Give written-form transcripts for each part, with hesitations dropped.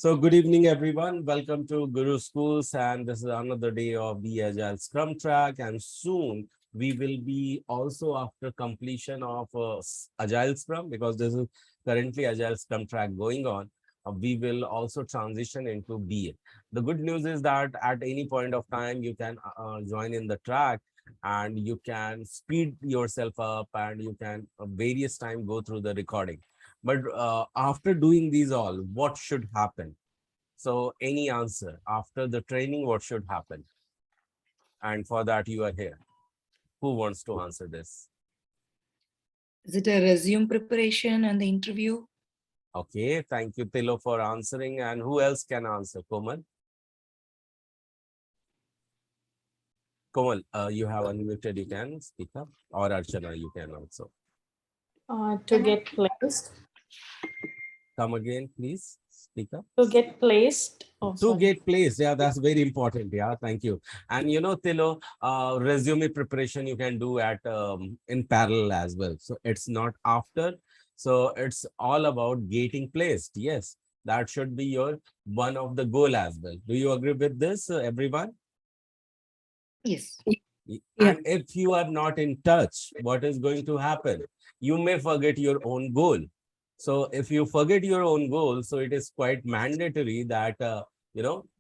So good evening, everyone. Welcome to Guru Schools, and this is another day of the Agile Scrum track. And soon we will be also after completion of Agile Scrum, because this is currently Agile Scrum track going on. We will also transition into BA. The good news is that at any point of time you can join in the track, and you can speed yourself up, and you can various time go through the recording. But after doing these all, what should happen? So any answer after the training, what should happen? And for that, you are here. Who wants to answer this? Is it a resume preparation and the interview? Okay, thank you, Tilo, for answering. And who else can answer? Komal? Komal, you have unmuted, you can speak up. Or Archana, you can also. To get placed. Come again, please. Speak up. To get placed. Oh, To sorry. get placed, yeah, that's very important. Yeah, thank you. And Tilo, resume preparation you can do at in parallel as well. So it's not after. So it's all about getting placed. Yes, that should be your one of the goal as well. Do you agree with this, everyone? Yes. And if you are not in touch, what is going to happen? You may forget your own goal. So if you forget your own goal, so it is quite mandatory that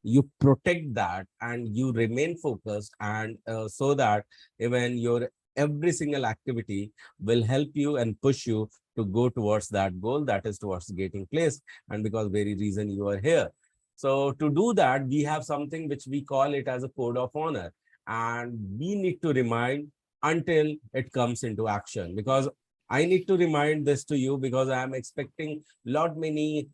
you protect that and you remain focused, and so that even your every single activity will help you and push you to go towards that goal, that is towards getting placed, and because very reason you are here. So to do that, we have something which we call it as a code of honor, and we need to remind until it comes into action, because I need to remind this to you because I am expecting lot many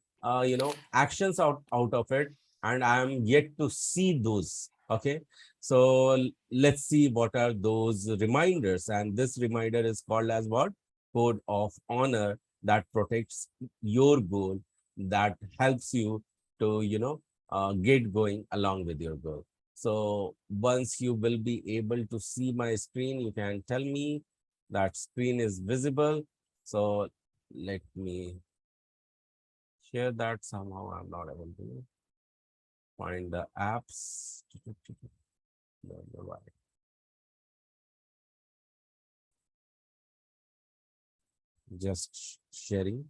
actions out of it, and I am yet to see those. Okay, so let's see what are those reminders. And this reminder is called as what? Code of honor, that protects your goal, that helps you to get going along with your goal. So once you will be able to see my screen, you can tell me that screen is visible. So let me share that. Somehow I'm not able to find the apps. Don't know why. Just sharing.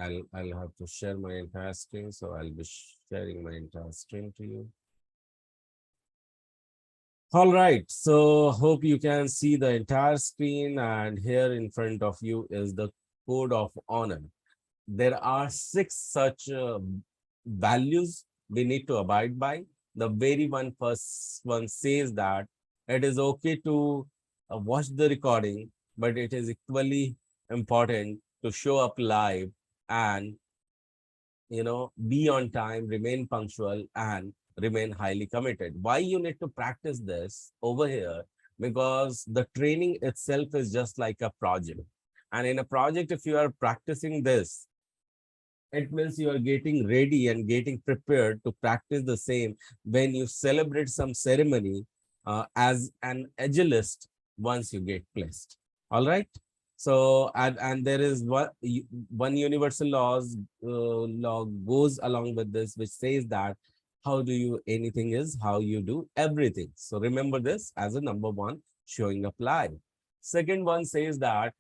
I'll have to share my entire screen, so I'll be sharing my entire screen to you. All right, so hope you can see the entire screen, and here in front of you is the code of honor. There are 6 such values we need to abide by. The very first one says that it is okay to watch the recording, but it is equally important to show up live and be on time, remain punctual, and remain highly committed. Why you need to practice this over here? Because the training itself is just like a project. And in a project, if you are practicing this, it means you are getting ready and getting prepared to practice the same when you celebrate some ceremony as an agilist once you get placed. All right. So and there is one universal law goes along with this, which says that how do you anything is how you do everything. So remember this as a number one, showing up live. Second one says that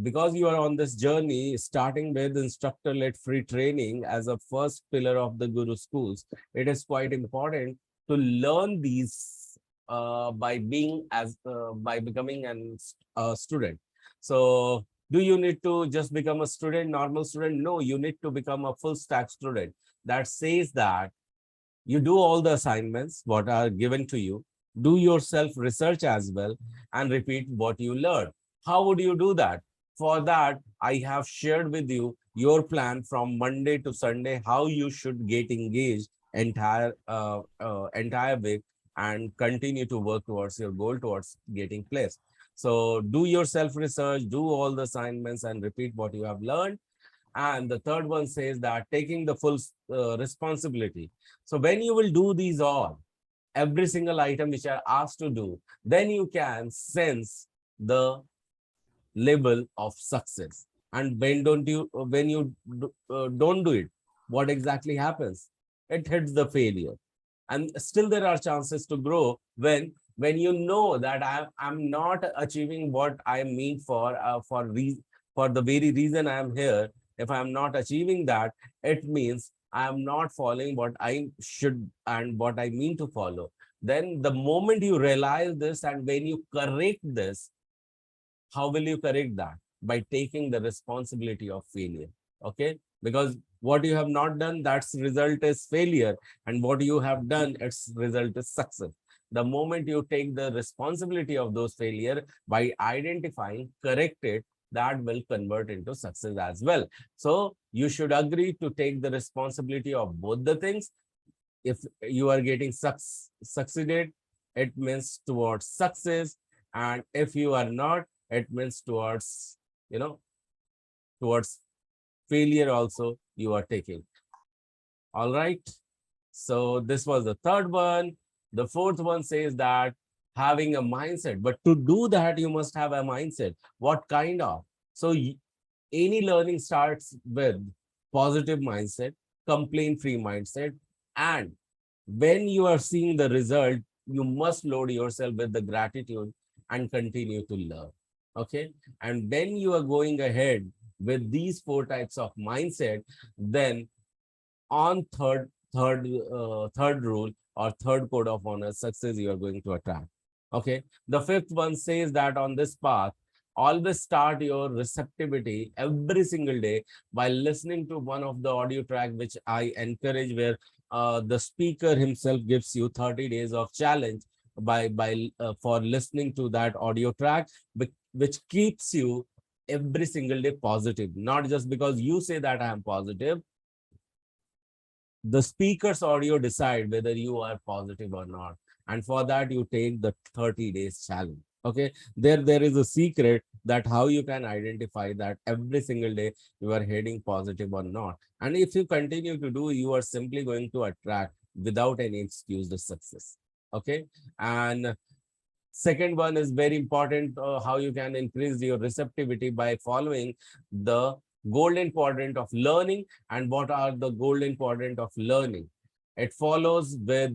because you are on this journey, starting with instructor-led free training as a first pillar of the Guru schools, it is quite important to learn these by becoming a student. So do you need to just become a student, normal student? No, you need to become a full stack student. That says that you do all the assignments what are given to you, do your self research as well, and repeat what you learn. How would you do that? For that, I have shared with you your plan from Monday to Sunday, how you should get engaged entire week and continue to work towards your goal, towards getting placed. So do your self research, do all the assignments, and repeat what you have learned. And the third one says that taking the full responsibility. So when you will do these all, every single item which are asked to do, then you can sense the level of success. And when you don't do it, what exactly happens? It hits the failure. And still there are chances to grow when you know that I'm not achieving what I mean for the very reason I am here. If I'm not achieving that, it means I am not following what I should and what I mean to follow. Then the moment you realize this and when you correct this, how will you correct that? By taking the responsibility of failure. Okay, because what you have not done, that's result is failure, and what you have done, its result is success. The moment you take the responsibility of those failure by identifying, correct it, that will convert into success as well. So you should agree to take the responsibility of both the things. If you are getting succeeded, it means towards success, and if you are not, it means towards, you know, towards failure also you are taking. All right, so this was the third one. The fourth one says that having a mindset, but to do that you must have a mindset. What kind of? So any learning starts with positive mindset, complaint free mindset, and when you are seeing the result, you must load yourself with the gratitude and continue to learn. Okay, and when you are going ahead with these four types of mindset, then on third rule or third code of honor, success you are going to attract. Okay, the fifth one says that on this path, always start your receptivity every single day by listening to one of the audio track which I encourage, where the speaker himself gives you 30 days of challenge by for listening to that audio track, which keeps you every single day positive. Not just because you say that I am positive, the speaker's audio decide whether you are positive or not, and for that you take the 30 days challenge. Okay, there is a secret that how you can identify that every single day you are heading positive or not, and if you continue to do, you are simply going to attract without any excuse the success. Okay, and second one is very important, how you can increase your receptivity by following the golden quadrant of learning. And what are the golden quadrant of learning? It follows with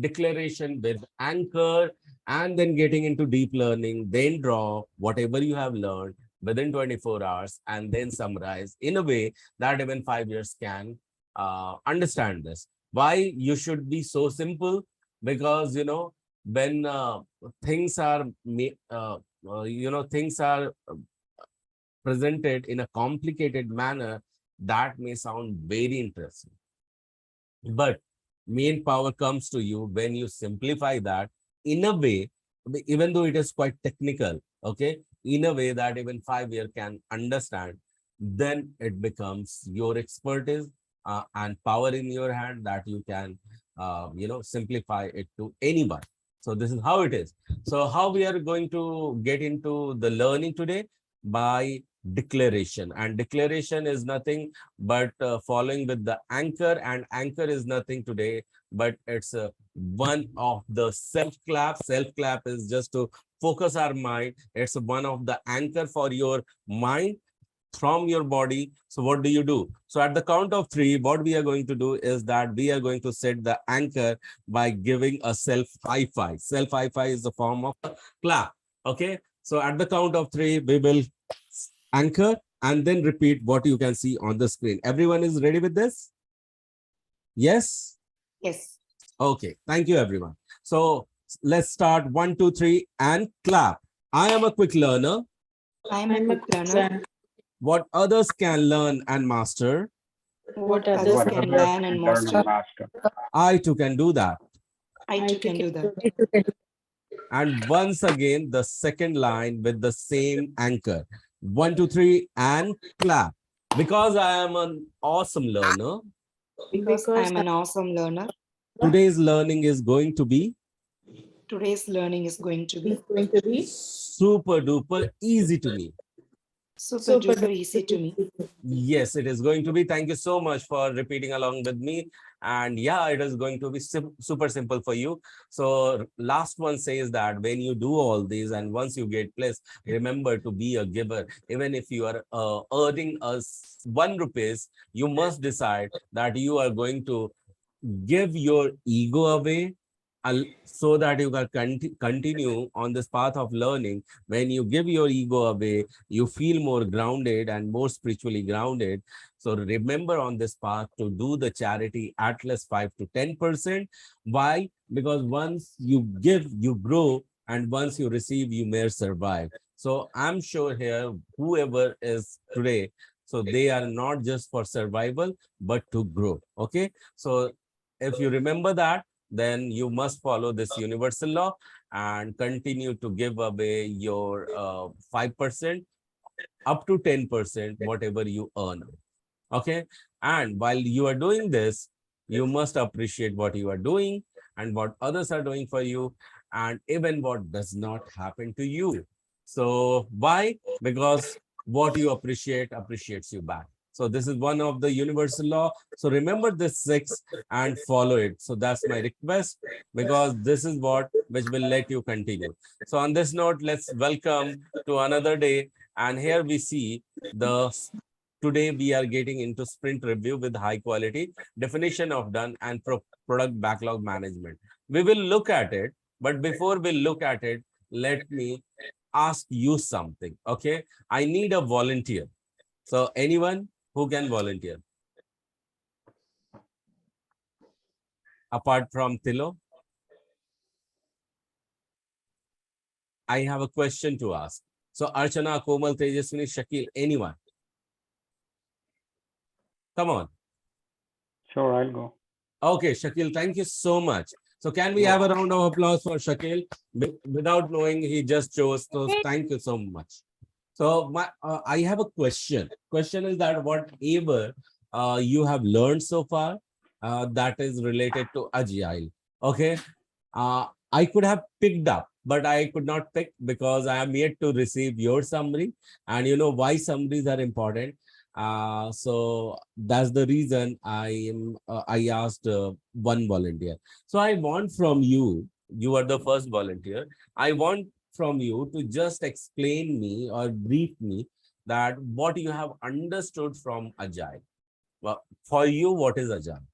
declaration, with anchor, and then getting into deep learning, then draw whatever you have learned within 24 hours, and then summarize in a way that even 5 years can understand this. Why you should be so simple? Because when things are things are presented in a complicated manner, that may sound very interesting, but main power comes to you when you simplify that in a way, even though it is quite technical, okay, in a way that even 5 year can understand. Then it becomes your expertise and power in your hand, that you can simplify it to anyone. So this is how it is. So how we are going to get into the learning today? By declaration. And declaration is nothing but following with the anchor, and anchor is nothing today but it's one of the self clap is just to focus our mind. It's one of the anchor for your mind from your body. So what do you do? So at the count of three, what we are going to do is that we are going to set the anchor by giving a self high five. Self high five is the form of a clap. Okay, so at the count of three, we will anchor and then repeat what you can see on the screen. Everyone is ready with this? Yes? Yes. Okay, thank you everyone. So let's start 1, 2, 3 and clap. I am a quick learner. I am a I'm a quick learner. What others can learn and master, What others others can can learn and master, I too can do that. I too can do that. And once again, the second line with the same anchor. 1, 2, 3 and clap. Because I am an awesome learner, Because I because am an awesome learner, today's learning is going to be today's learning is going to be it's going to be super duper easy to me. Super Super duper easy to me. Yes, it is going to be. Thank you so much for repeating along with me. And yeah, it is going to be super simple for you. So last one says that when you do all these and once you get placed, remember to be a giver. Even if you are earning us 1 rupees, you must decide that you are going to give your ego away so that you can continue on this path of learning. When you give your ego away, you feel more grounded and more spiritually grounded. So remember on this path to do the charity at least 5 to 10%. Why? Because once you give, you grow, and once you receive, you may survive. So I'm sure here, whoever is today, so they are not just for survival, but to grow. Okay. So if you remember that, then you must follow this universal law and continue to give away your 5% up to 10%, whatever you earn. Okay. And while you are doing this, you must appreciate what you are doing and what others are doing for you, and even what does not happen to you. So why? Because what you appreciate appreciates you back. So this is one of the universal law. So remember this 6 and follow it. So that's my request, because this is what which will let you continue. So on this note, let's welcome to another day. And here we see the today we are getting into sprint review with high quality, definition of done, and product backlog management. We will look at it, but before we look at it, let me ask you something. Okay, I need a volunteer. So anyone who can volunteer apart from Tilo? I have a question to ask. So Archana, Komal, Tejaswini, Shakil, anyone? Come on. Sure, I'll go. Okay, Shakil, thank you so much. So can we You're have a round of applause for Shakil? Without knowing, he just chose. So thank you so much. So I have a question. Question is that whatever you have learned so far, that is related to Agile. Okay. I could have picked up, but I could not pick because I am yet to receive your summary. And you know why summaries are important. So that's the reason I asked one volunteer. So I want from you, you are the first volunteer. I want from you to just explain me or brief me that what you have understood from Agile. Well, for you, what is Agile?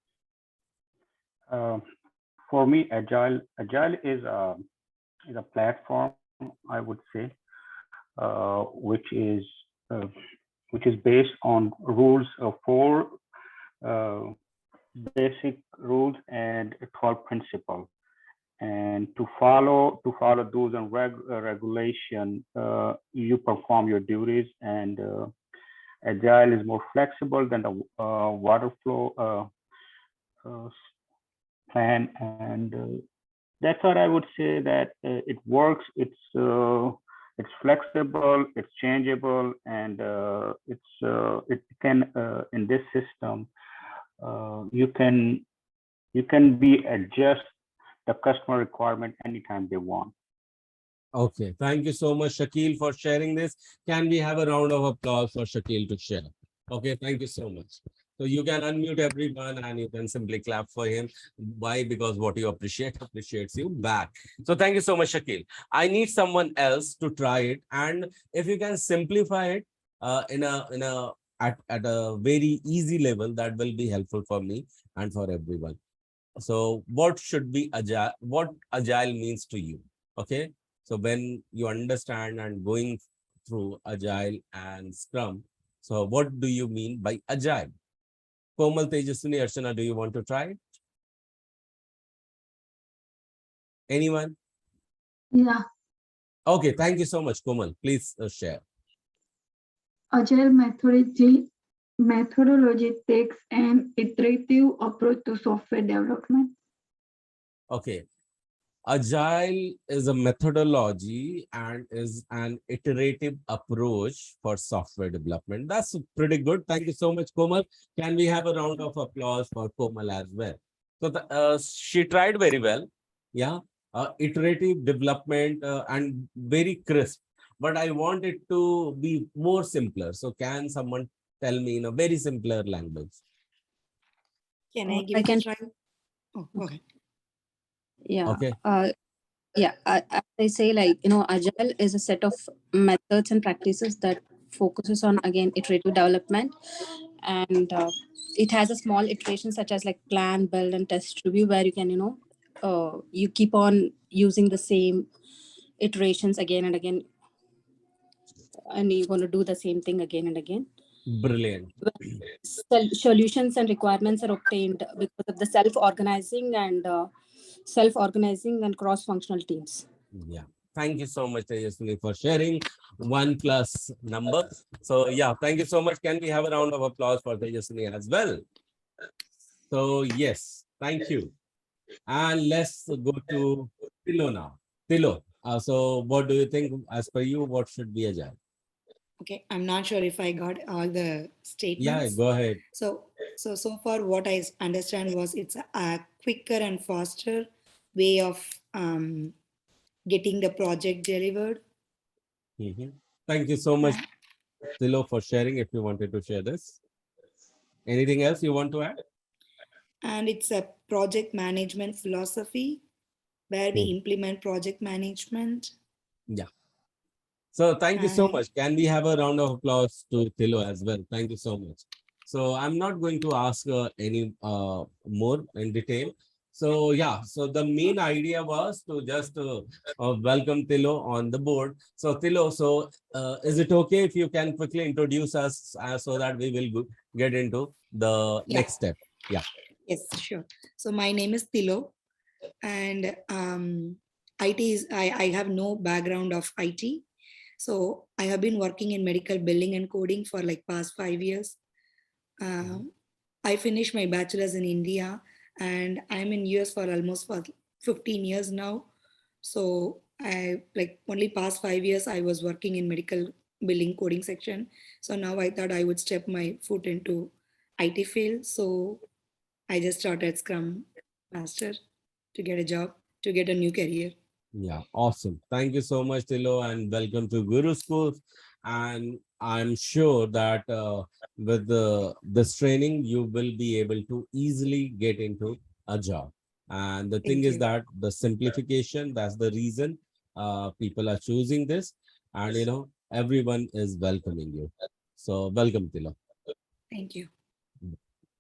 For me, agile is a platform, I would say, uh, which is based on rules of four uh, basic rules and 12 principles. And to follow those and regulation, you perform your duties. And agile is more flexible than the water flow uh, plan. And that's what I would say, that it works. It's flexible, it's changeable, and it can in this system you can be adjust the customer requirement anytime they want. Okay, thank you so much, Shakil, for sharing this. Can we have a round of applause for Shakil to share? Okay, thank you so much. So you can unmute everyone and you can simply clap for him. Why? Because what you appreciate appreciates you back. So thank you so much, Shakil. I need someone else to try it, and if you can simplify it at a very easy level, that will be helpful for me and for everyone. So what should be agile? What agile means to you? Okay. So when you understand and going through agile and scrum, so what do you mean by agile? Komal, Tejaswini, Archana, do you want to try it? Anyone? Yeah, Okay, thank you so much, Komal. Please share. agile methodology takes an iterative approach to software development. Okay. Agile is a methodology and is an iterative approach for software development. That's pretty good. Thank you so much, Komal. Can we have a round of applause for Komal as well? So she tried very well. Yeah. Iterative development and very crisp. but I want it to be more simpler. So can someone tell me in a very simpler language? Can I give I it can, a try? Oh, go ahead. yeah. Okay. I say, like, Agile is a set of methods and practices that focuses on, again, iterative development. And it has a small iteration such as like plan, build, and test review, where you can, you keep on using the same iterations again and again, and you're going to do the same thing again and again. Brilliant. Solutions and requirements are obtained because of the self-organizing and cross-functional teams. Yeah. Thank you so much, Tejaswini, for sharing 1+ number. So yeah, thank you so much. Can we have a round of applause for Tejaswini as well? So yes, thank you. And let's go to Tilo now. Tilo, so what do you think, as per you, what should be Agile? Okay, I'm not sure if I got all the statements. Yeah, go ahead. So far what I understand was it's a quicker and faster way of getting the project delivered. Mhm. Thank you so much, Tilo, for sharing. If you wanted to share this, anything else you want to add? And it's a project management philosophy where we implement project management. Yeah. So thank you so And much. Can we have a round of applause to Tilo as well? Thank you so much. So I'm not going to ask any more in detail. So yeah, so the main idea was to just welcome Tilo on the board. So Tilo, so is it okay if you can quickly introduce us so that we will get into the Yeah. next step? Yeah. Yes, sure. So my name is Tilo, and IT is I have no background of IT. So I have been working in medical billing and coding for like past 5 years. I finished my bachelor's in India, and I'm in US for almost for 15 years now. So I like only past 5 years I was working in medical billing coding section. So now I thought I would step my foot into IT field. So I just started Scrum Master to get a job, to get a new career. Yeah, awesome. Thank you so much, Tilo, and welcome to Guru School. And I'm sure that with this training, you will be able to easily get into a job. And the thing Thank is you. that the simplification, that's the reason people are choosing this. And, everyone is welcoming you. So welcome, Tilo. Thank you.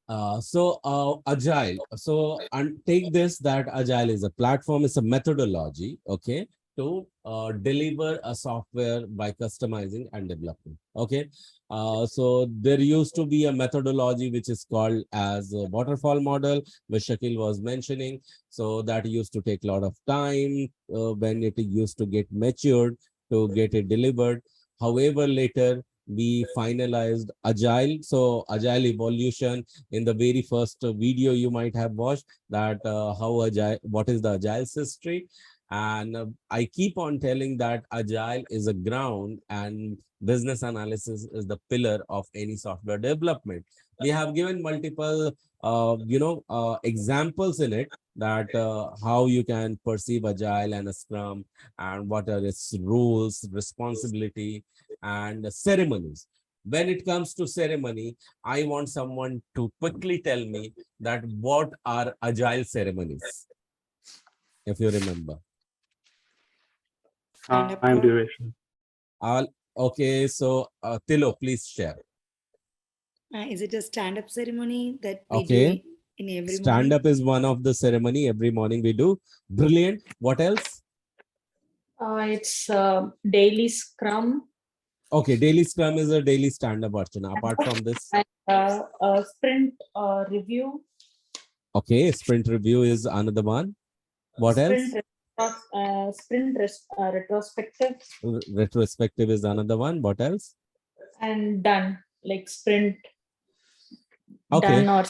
Agile. So, and take this that Agile is a platform, it's a methodology, okay, to deliver a software by customizing and developing. Okay. So there used to be a methodology which is called as a waterfall model, which Shakil was mentioning. So that used to take a lot of time when it used to get matured to get it delivered. However, later we finalized Agile. So Agile evolution, in the very first video you might have watched, that how Agile, what is the Agile's history. And I keep on telling that Agile is a ground and business analysis is the pillar of any software development. We have given multiple, examples in it, that how you can perceive Agile and a Scrum, and what are its rules, responsibility, and ceremonies. When it comes to ceremony, I want someone to quickly tell me that what are Agile ceremonies, if you remember. Stand-up Time call. duration. Okay, so Tilo, please share. Is it a stand-up ceremony that we Okay, do in every stand morning? up is one of the ceremony every morning we do. Brilliant. What else? It's daily scrum Okay, daily scrum is a daily stand up, Archana. Apart from this, and sprint review, okay, sprint review is another one. What else? retrospective, Retrospective is another one. What else? and done, like sprint Okay. done, or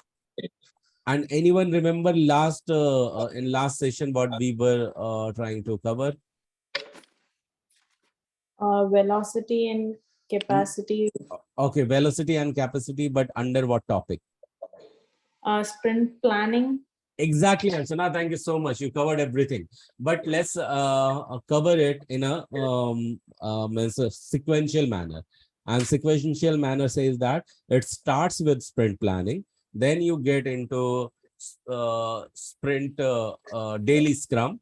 And anyone remember in last session what we were trying to cover? velocity and capacity, Okay, velocity and capacity, but under what topic? sprint planning. Exactly, Archana. Thank you so much. You covered everything. But let's cover it in means a sequential manner. And sequential manner says that it starts with sprint planning. Then you get into sprint daily scrum,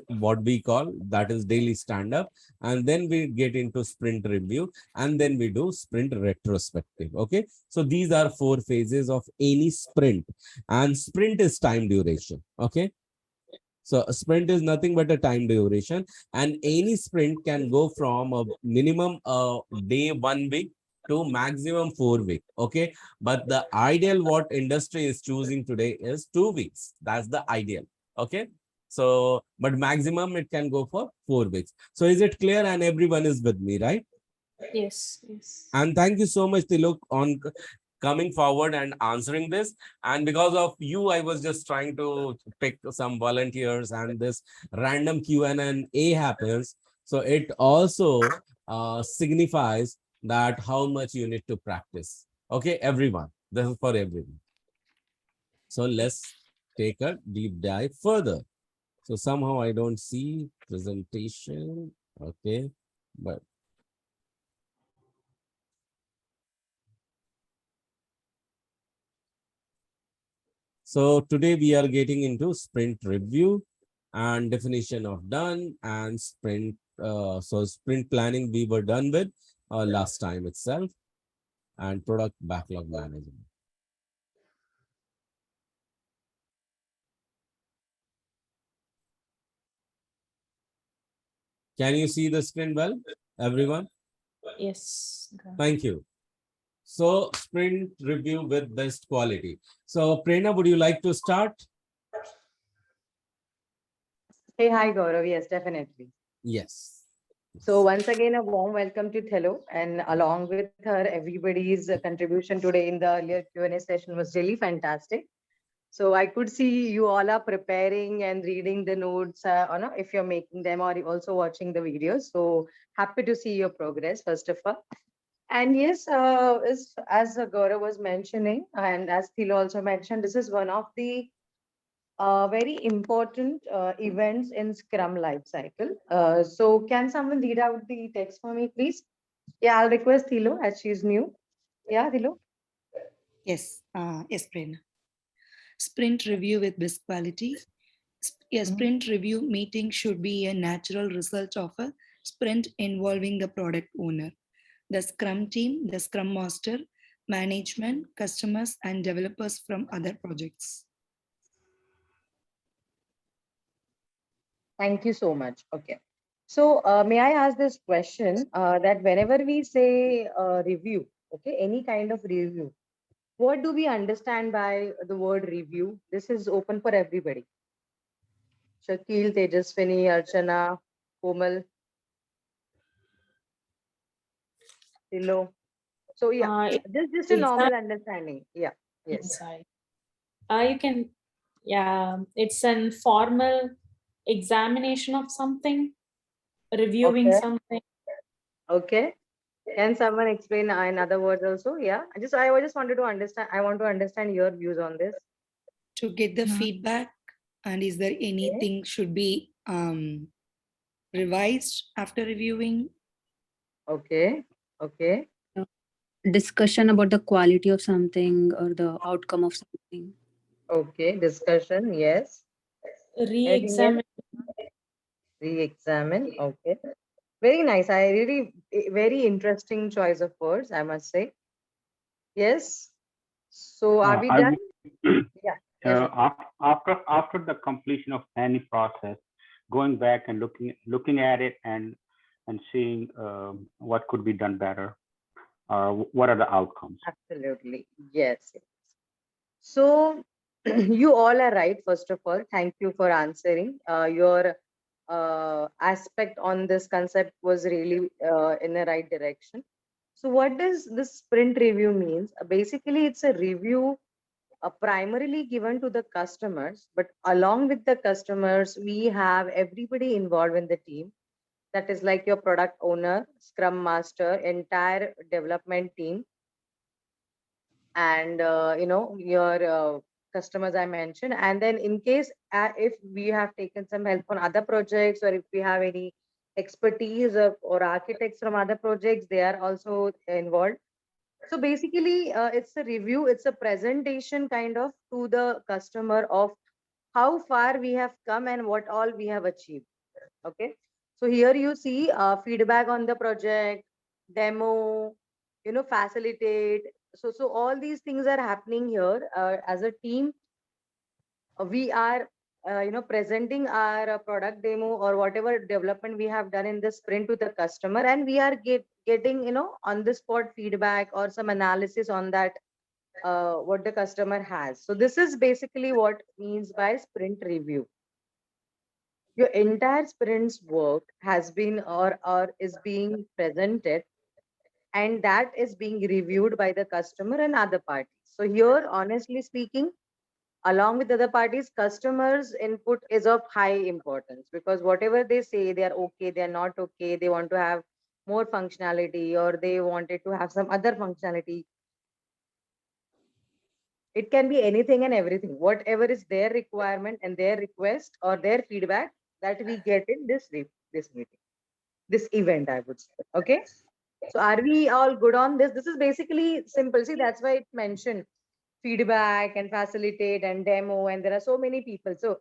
what we call that is daily stand up. And then we get into sprint review. And then we do sprint retrospective. Okay. So these are 4 phases of any sprint, and sprint is time duration. Okay, so a sprint is nothing but a time duration, and any sprint can go from a minimum day 1 week to maximum 4 week. Okay, but the ideal what industry is choosing today is 2 weeks. That's the ideal. Okay, so but maximum it can go for 4 weeks. So is it clear and everyone is with me, right? Yes, yes. And thank you so much, Tilok, on coming forward and answering this. And because of you, I was just trying to pick some volunteers, and this random Q&A happens. So it also signifies that how much you need to practice. Okay, everyone. This is for everyone. So let's take a deep dive further. So somehow I don't see presentation. Okay, but so today we are getting into sprint review and definition of done and sprint. So sprint planning we were done with last time itself, and product backlog management. Can you see the screen well, everyone? Yes. Got Thank you. So sprint review with best quality. So Prerna, would you like to start? Hey, hi Gaurav. Yes, definitely. Yes. So once again, a warm welcome to Thello, and along with her, everybody's contribution today in the earlier Q&A session was really fantastic. So I could see you all are preparing and reading the notes, or no, if you're making them or also watching the videos. So happy to see your progress, first of all. And yes, as Gaurav was mentioning, and as Thilo also mentioned, this is one of the very important events in Scrum life cycle. So can someone read out the text for me, please? Yeah, I'll request Thilo as she's new. Yeah, Thilo. Yes, yes, Prerna. Sprint review with best quality. A sprint review meeting should be a natural result of a sprint involving the product owner, the Scrum team, the Scrum master, management, customers, and developers from other projects. Thank you so much. Okay. So may I ask this question that whenever we say review, okay, any kind of review, what do we understand by the word review? This is open for everybody. Shakil, Tejaswini, Archana, Komal, Thilo. So yeah, just a exam normal understanding. Yeah. Yes. inside. You can, yeah, it's an formal examination of something, reviewing Okay. something. Okay. Can someone explain in other words also? Yeah. I just wanted to understand. I want to understand your views on this. To get the Mhm. feedback, and is there anything should be revised after reviewing? Okay. Okay. Discussion about the quality of something or the outcome of something. Okay. Discussion. Yes. Anything else? Re-examine. Re-examine. Okay. Very nice. I really very interesting choice of words, I must say. Yes. So are we I done? would, Yeah. Yes. after the completion of any process, going back and looking at it and seeing what could be done better, what are the outcomes. Absolutely. Yes. So you all are right. First of all, thank you for answering. Your aspect on this concept was really in the right direction. So what does this sprint review means? Basically, it's a review primarily given to the customers, but along with the customers, we have everybody involved in the team. That is like your product owner, scrum master, entire development team, and your customers I mentioned. And then in case if we have taken some help on other projects, or if we have any expertise or architects from other projects, they are also involved. So basically, it's a review, it's a presentation kind of to the customer of how far we have come and what all we have achieved. Okay. So here you see feedback on the project, demo, facilitate. So all these things are happening here. As a team, we are presenting our product demo or whatever development we have done in the sprint to the customer, and we are getting on the spot feedback or some analysis on that, what the customer has. So this is basically what means by sprint review. Your entire sprint's work has been or is being presented, and that is being reviewed by the customer and other parties. So here, honestly speaking, along with other parties, customers input is of high importance, because whatever they say, they are okay, they are not okay, they want to have more functionality, or they wanted to have some other functionality. It can be anything and everything, whatever is their requirement and their request or their feedback, that we get in this meeting, this event, I would say. Okay. So are we all good on this? This is basically simple. See, that's why it mentioned feedback and facilitate and demo, and there are so many people. So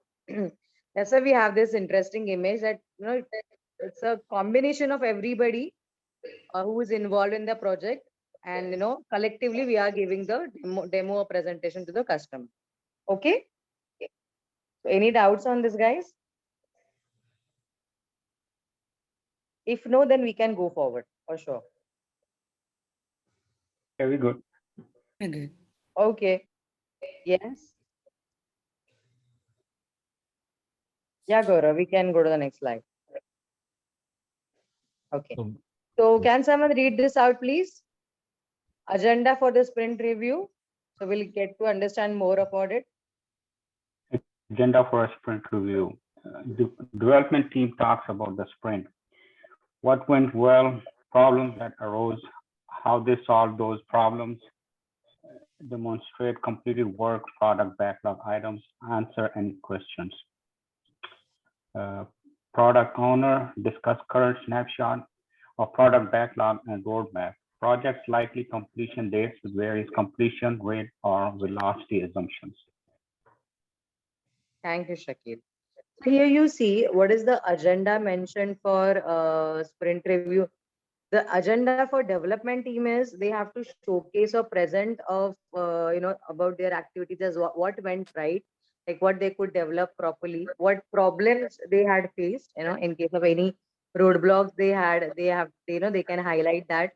that's why we have this interesting image that it's a combination of everybody who is involved in the project, and collectively we are giving the demo or presentation to the customer. Okay. So any doubts on this, guys? If no, then we can go forward for sure. Very good. Okay. Okay. Yes. Yeah, Gaurav, we can go to the next slide. Okay. So can someone read this out, please? Agenda for the sprint review. So we'll get to understand more about it. Agenda for a sprint review. The development team talks about the sprint. What went well, problems that arose, how they solved those problems, demonstrate completed work, product backlog items, answer any questions. Product owner discuss current snapshot of product backlog and roadmap. Project's likely completion dates with various completion rate or velocity assumptions. Thank you, Shakil. So here you see what is the agenda mentioned for sprint review. The agenda for development team is they have to showcase or present of about their activities, as what went right, like what they could develop properly, what problems they had faced, in case of any roadblocks they had, they can highlight that.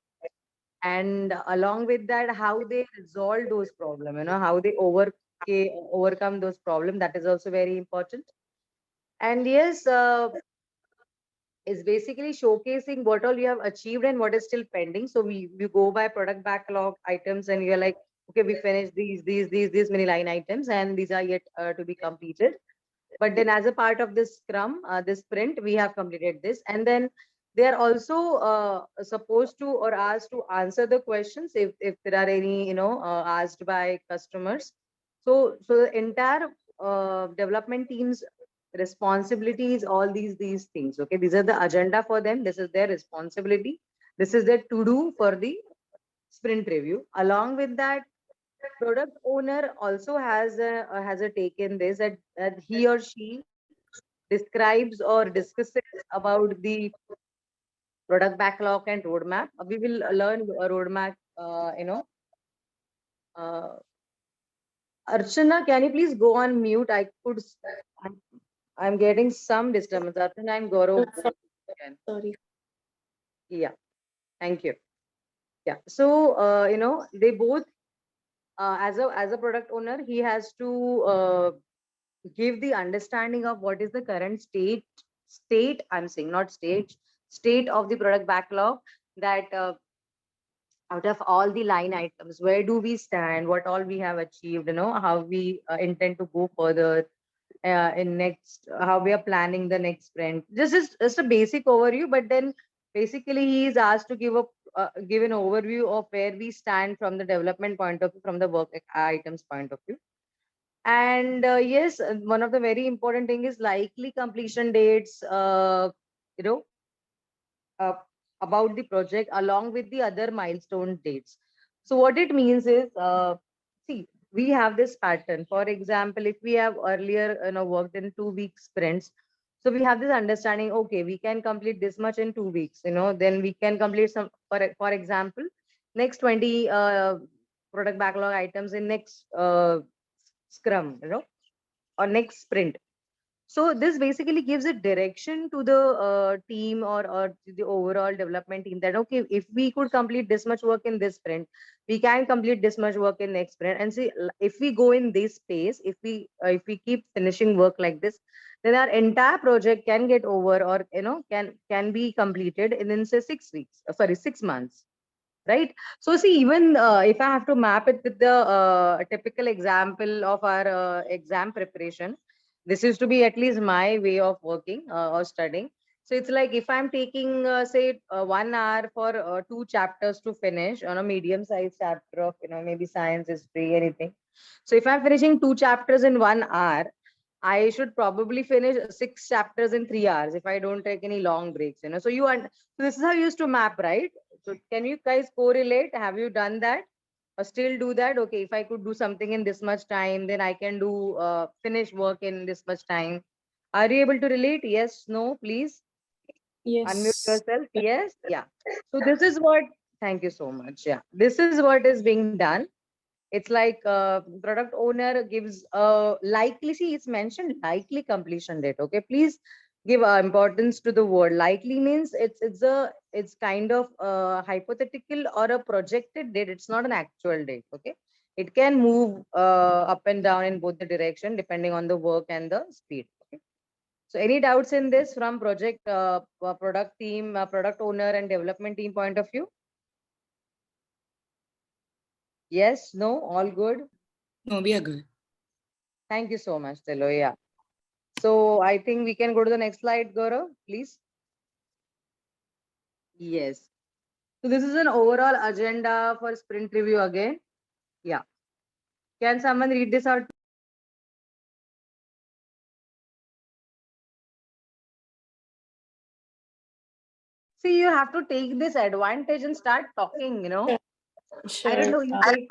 And along with that, how they resolve those problems, how they overcome those problems, that is also very important. And yes, is basically showcasing what all you have achieved and what is still pending. So we go by product backlog items, and you're like, okay, we finished these many line items, and these are yet to be completed. But then as a part of this scrum, this sprint, we have completed this. And then they are also supposed to or asked to answer the questions if there are any, asked by customers. So the entire development team's responsibilities, all these things. Okay, these are the agenda for them. This is their responsibility. This is their to do for the sprint review. Along with that, product owner also has a take in this, that he or she describes or discusses about the product backlog and roadmap. We will learn a roadmap. Archana, can you please go on mute? I'm getting some disturbance. Archana and Gaurav. Sorry. Yeah, thank you. Yeah, so they both, as a product owner, he has to give the understanding of what is the current state, I'm saying not state of the product backlog, that out of all the line items, where do we stand, what all we have achieved, how we intend to go further in next, how we are planning the next sprint. This is just a basic overview, but then basically he is asked to give an overview of where we stand from the development point of view, from the work items point of view. And yes, one of the very important thing is likely completion dates, you know, uh, about the project along with the other milestone dates. So what it means is, see, we have this pattern. For example, if we have earlier, worked in 2 week sprints, so we have this understanding, okay, we can complete this much in 2 weeks, then we can complete some, for example, next 20 product backlog items in next scrum, or next sprint. So this basically gives a direction to the team, or to the overall development team, that okay, if we could complete this much work in this sprint, we can complete this much work in next sprint. And see, if we go in this pace, if we keep finishing work like this, then our entire project can get over, or can be completed in say 6 weeks, sorry, 6 months, right? So see, even if I have to map it with the typical example of our exam preparation, this is to be at least my way of working or studying. So it's like, if I'm taking say 1 hour for 2 chapters to finish on a medium sized chapter of maybe science, history, anything. So if I'm finishing 2 chapters in 1 hour, I should probably finish 6 chapters in 3 hours if I don't take any long breaks. So so this is how you used to map, right? So can you guys correlate? Have you done that? Or still do that? Okay, if I could do something in this much time, then I can do finish work in this much time. Are you able to relate? Yes, no, please unmute Yes. yourself. Yes, yeah. So this is what. Thank you so much. Yeah, this is what is being done. It's like product owner gives likely, see, it's mentioned likely completion date. Okay, please give importance to the word likely. Means it's kind of hypothetical or a projected date. It's not an actual date. Okay, it can move up and down in both the direction depending on the work and the speed. Okay, so any doubts in this from project product team, product owner and development team point of view? Yes, no, all good. No, we are good. Thank you so much, Telo. Yeah. So I think we can go to the next slide, Gaurav, please. Yes. So this is an overall agenda for sprint review again. Yeah. Can someone read this out? See, you have to take this advantage and start talking. I don't Sure. know. You take.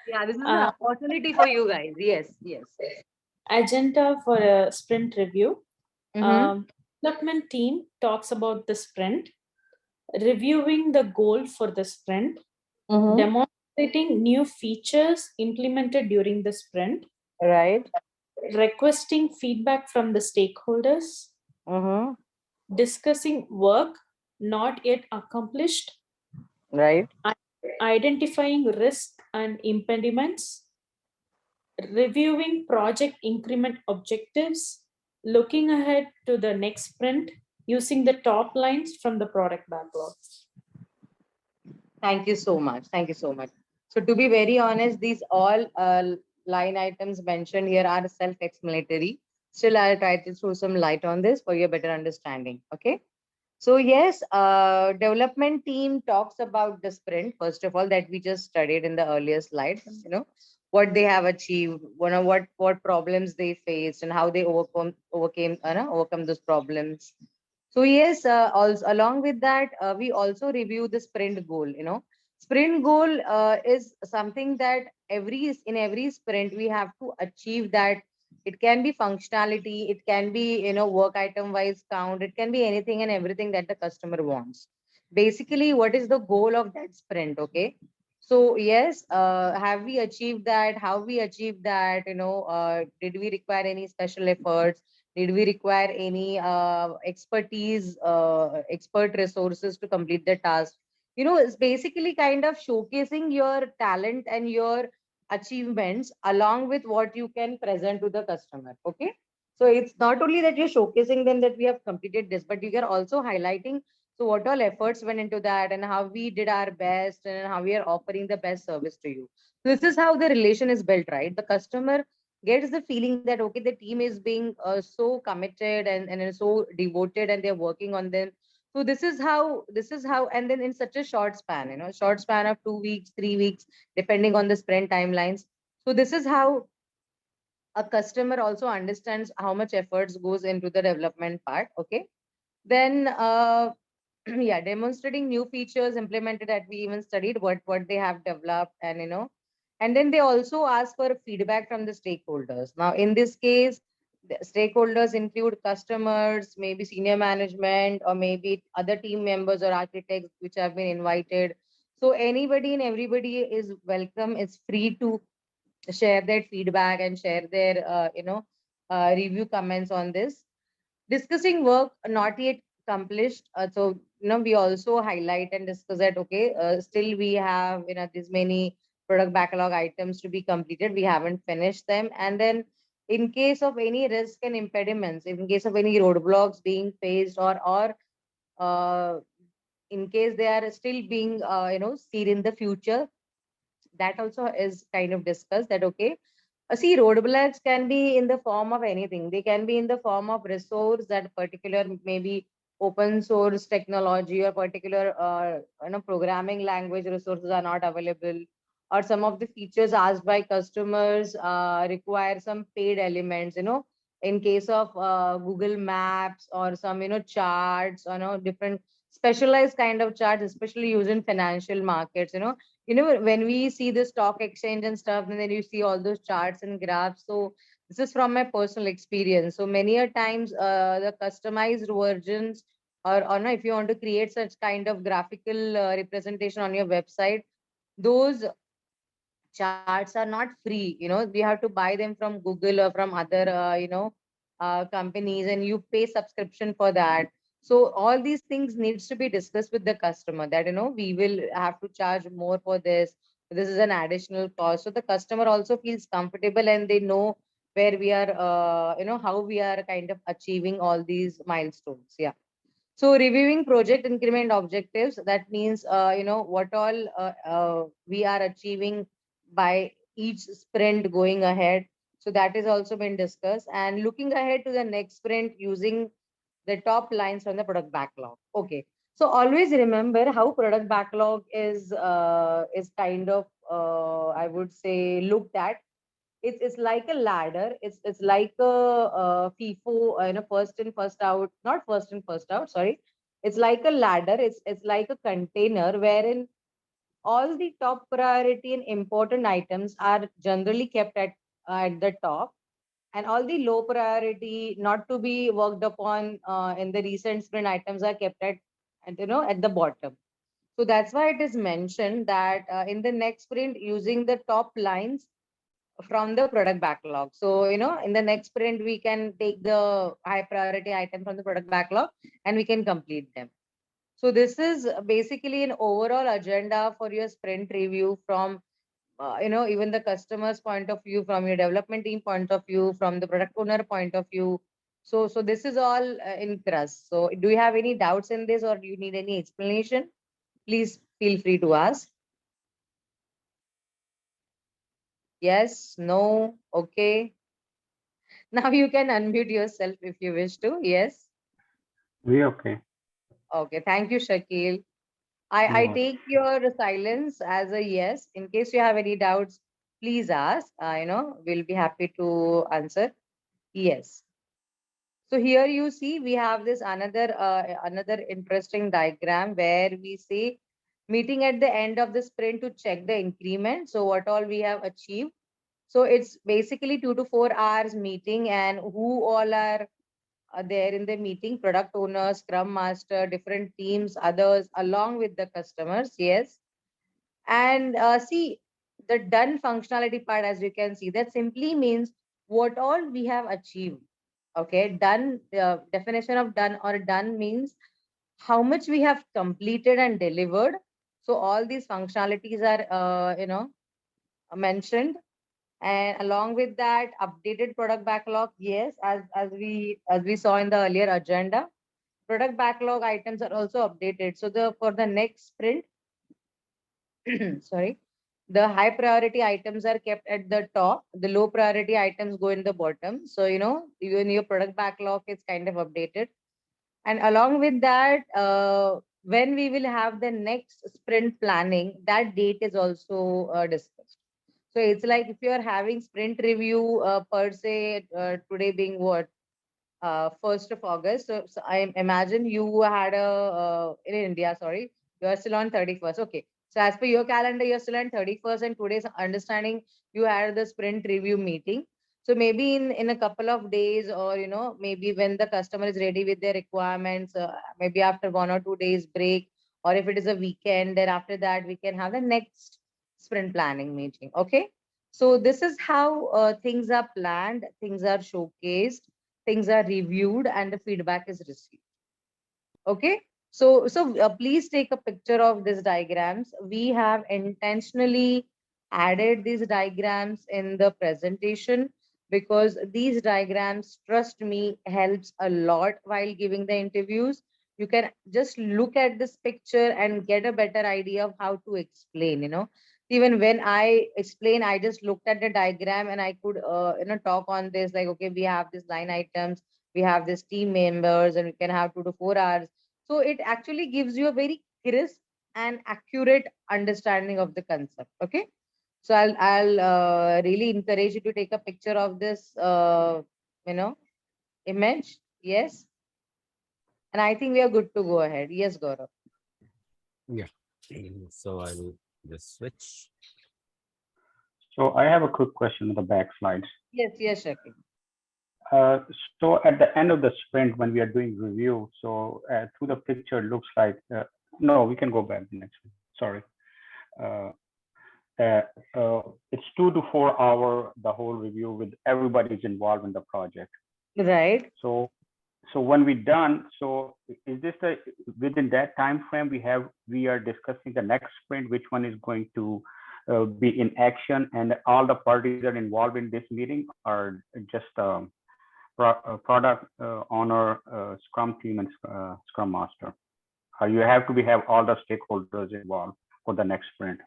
Yeah, this is an opportunity for you guys. Yes, yes. Agenda for a sprint review. Mm-hmm. Development team talks about the sprint, reviewing the goal for the sprint, Mm-hmm. demonstrating new features implemented during the sprint, Right. requesting feedback from the stakeholders, Mm-hmm. discussing work not yet accomplished, Right. identifying risks and impediments, reviewing project increment objectives, looking ahead to the next sprint using the top lines from the product backlog. Thank you so much. Thank you so much. So to be very honest, these all line items mentioned here are self-explanatory. Still, I'll try to throw some light on this for your better understanding. Okay. So yes, development team talks about the sprint, first of all, that we just studied in the earlier slide, what they have achieved, what problems they faced and how they overcome those problems. So yes, also along with that, we also review the sprint goal. Sprint goal is something that in every sprint we have to achieve that. It can be functionality, it can be work item wise count, it can be anything and everything that the customer wants. Basically, what is the goal of that sprint? Okay. So yes, have we achieved that? How we achieved that? Did we require any special efforts? Did we require any expertise, expert resources to complete the task? It's basically kind of showcasing your talent and your achievements along with what you can present to the customer. Okay. So it's not only that you're showcasing them that we have completed this, but you are also highlighting so what all efforts went into that and how we did our best and how we are offering the best service to you. This is how the relation is built, right? The customer gets the feeling that okay, the team is being so committed and is so devoted and they're working on them. So this is how, and then in such a short span, short span of 2 weeks, 3 weeks, depending on the sprint timelines. So this is how a customer also understands how much efforts goes into the development part. Okay. Then yeah, demonstrating new features implemented that we even studied what they have developed, and and then they also ask for feedback from the stakeholders. Now in this case, the stakeholders include customers, maybe senior management, or maybe other team members or architects which have been invited. So anybody and everybody is welcome, is free to share their feedback and share their review comments on this. Discussing work not yet accomplished. So we also highlight and discuss that, okay, still we have this many product backlog items to be completed, we haven't finished them. And then in case of any risk and impediments, in case of any roadblocks being faced, or uh, in case they are still being seen in the future, that also is kind of discussed, that okay, see, roadblocks can be in the form of anything. They can be in the form of resource, that particular maybe open source technology or particular programming language resources are not available, or some of the features asked by customers require some paid elements. In case of Google Maps, or some charts, or different specialized kind of charts, especially used in financial markets. When we see the stock exchange and stuff, and then you see all those charts and graphs. So this is from my personal experience. So many a times the customized versions, or no, if you want to create such kind of graphical representation on your website, those charts are not free. We have to buy them from Google or from other companies, and you pay subscription for that. So all these things needs to be discussed with the customer, that we will have to charge more for this is an additional cost, so the customer also feels comfortable and they know where we are, how we are kind of achieving all these milestones. Yeah. So reviewing project increment objectives, that means, what all we are achieving by each sprint going ahead. So that is also been discussed. And looking ahead to the next sprint using the top lines from the product backlog. Okay. So always remember how product backlog is kind of, I would say, looked at. It's like a ladder. It's like a FIFO, first in first out, not first in first out, sorry. It's like a ladder. It's like a container wherein all the top priority and important items are generally kept at the top, and all the low priority, not to be worked upon in the recent sprint items, are kept at the bottom. So that's why it is mentioned that in the next sprint, using the top lines from the product backlog. So, in the next sprint, we can take the high priority item from the product backlog and we can complete them. So this is basically an overall agenda for your sprint review from, even the customer's point of view, from your development team point of view, from the product owner point of view. So this is all in crust. So do you have any doubts in this, or do you need any explanation? Please feel free to ask. Yes, no, okay. Now you can unmute yourself if you wish to. Yes. We okay. Okay. Thank you, Shakil. I No. take your silence as a yes. In case you have any doubts, please ask. We'll be happy to answer. Yes. So here you see we have this another interesting diagram where we say meeting at the end of the sprint to check the increment. So what all we have achieved. So it's basically 2 to 4 hours meeting, and who all are there in the meeting: product owners, scrum master, different teams, others, along with the customers. Yes. And see, the done functionality part, as you can see, that simply means what all we have achieved. Okay. Done, definition of done or done means how much we have completed and delivered. So all these functionalities are mentioned. And along with that, updated product backlog. Yes, as we saw in the earlier agenda, product backlog items are also updated. So for the next sprint, sorry, the high priority items are kept at the top, the low priority items go in the bottom. So even your product backlog is kind of updated. And along with that, when we will have the next sprint planning, that date is also discussed. So it's like if you are having sprint review per se, today being what? 1st of August. So I imagine you had in India, sorry, you are still on 31st. Okay. So as per your calendar, you're still on 31st, and today's understanding, you had the sprint review meeting. So maybe in a couple of days, or maybe when the customer is ready with their requirements, maybe after 1 or 2 days break, or if it is a weekend, then after that we can have the next sprint planning meeting. Okay. So this is how things are planned, things are showcased, things are reviewed, and the feedback is received. Okay. So please take a picture of these diagrams. We have intentionally added these diagrams in the presentation because these diagrams, trust me, helps a lot while giving the interviews. You can just look at this picture and get a better idea of how to explain. Even when I explain, I just looked at the diagram and I could talk on this, like, okay, we have these line items, we have these team members, and we can have 2 to 4 hours. So it actually gives you a very crisp and accurate understanding of the concept. Okay. So I'll really encourage you to take a picture of this image. Yes. And I think we are good to go ahead. Yes, Gaurav. Yeah. So I will just switch. So I have a quick question on the back slides. Yes, Shakti. Uh, so at the end of the sprint, when we are doing review, so through the picture, it looks like, no, we can go back the next one. Sorry. Uh, it's 2 to 4 hour, the whole review with everybody's involved in the project. Right. So when we're done, so is this within that time frame we are discussing the next sprint, which one is going to be in action, and all the parties that are involved in this meeting are just product owner, Scrum team, and Scrum Master. You have to have all the stakeholders involved for the next sprint.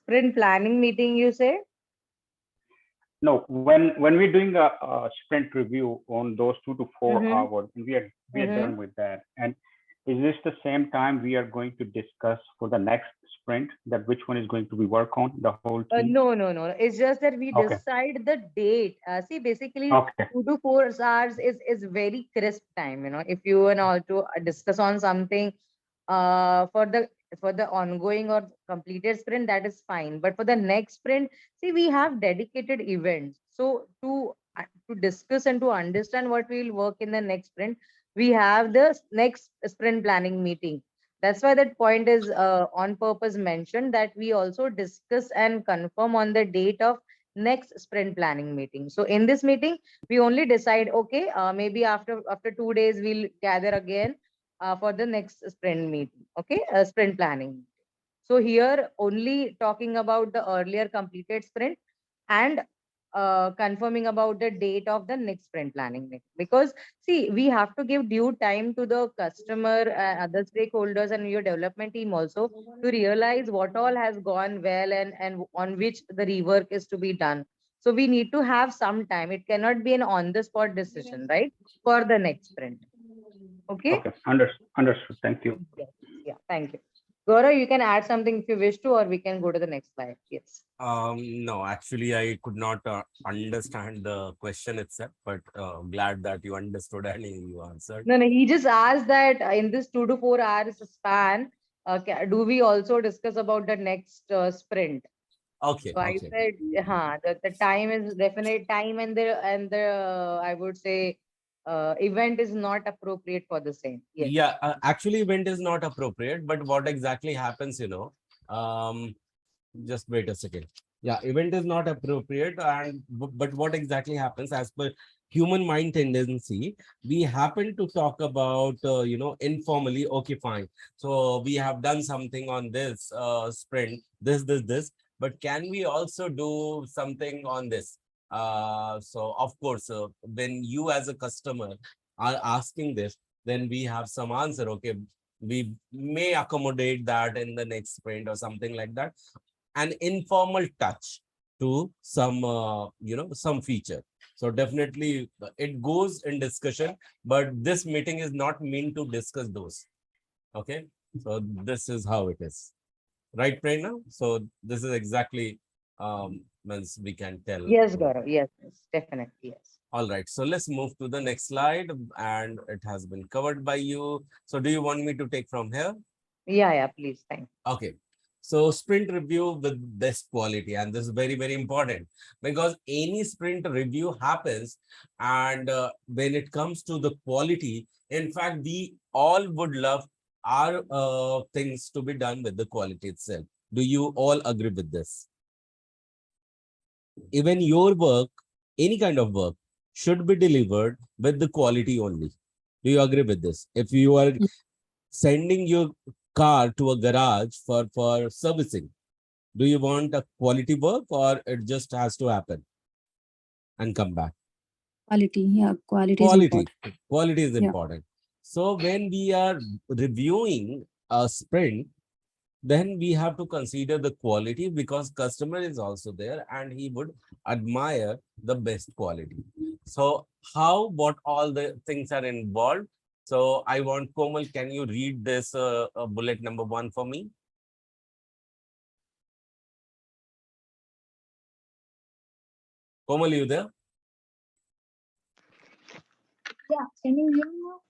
Sprint planning meeting, you say? No, when we're doing a sprint review on those 2 to 4 hours, and we are done with that. And is this the same time we are going to discuss for the next sprint, that which one is going to be work on the whole team? No. It's just that we Okay. decide the date. See, basically, Okay. 2 to 4 hours is very crisp time. If you and all to discuss on something for the ongoing or completed sprint, that is fine. But for the next sprint, see, we have dedicated events. So to discuss and to understand what we will work in the next sprint, we have the next sprint planning meeting. That's why that point is on purpose mentioned, that we also discuss and confirm on the date of next sprint planning meeting. So in this meeting, we only decide, okay, maybe after 2 days, we'll gather again for the next sprint meeting. Okay, sprint planning. So here only talking about the earlier completed sprint and confirming about the date of the next sprint planning meeting. Because see, we have to give due time to the customer, other stakeholders, and your development team also to realize what all has gone well and on which the rework is to be done. So we need to have some time. It cannot be an on the spot decision, right? For the next sprint. Okay. Okay. Understood. Thank you. Yes. Yeah. Thank you. Gaurav, you can add something if you wish to, or we can go to the next slide. Yes. No, actually, I could not understand the question itself, but glad that you understood and you answered. No. He just asked that in this 2 to 4 hours span, do we also discuss about the next sprint? Okay. So I said, the time is definite time, and the I would say event is not appropriate for the same. Yes. Yeah, actually, event is not appropriate, but what exactly happens, just wait a second. Yeah, event is not appropriate, and but what exactly happens as per human mind tendency, we happen to talk about informally. Okay, fine. So we have done something on this sprint, this, but can we also do something on this? So of course, when you as a customer are asking this, then we have some answer. Okay, we may accommodate that in the next sprint or something like that. An informal touch to some some feature. So definitely it goes in discussion, but this meeting is not meant to discuss those. Okay, so this is how it is, right, Prerna? So this is exactly Means we can tell. Yes, Gaurav. Yes, yes, definitely. Yes. All right, so let's move to the next slide, and it has been covered by you. So do you want me to take from here? Yeah, yeah, please. Thank Okay. So sprint review with best quality, and this is very, very important because any sprint review happens, and when it comes to the quality, in fact, we all would love our things to be done with the quality itself. Do you all agree with this? Even your work, any kind of work, should be delivered with the quality only. Do you agree with this? If you are sending your car to a garage for servicing, do you want a quality work or it just has to happen and come back? Quality, yeah, quality is Quality. important. Quality is Yeah. important. So when we are reviewing a sprint, then we have to consider the quality because customer is also there and he would admire the best quality. So how, what all the things are involved? So I want Komal, can you read this bullet number 1 for me? Komal, you there? Yeah, can you hear me now?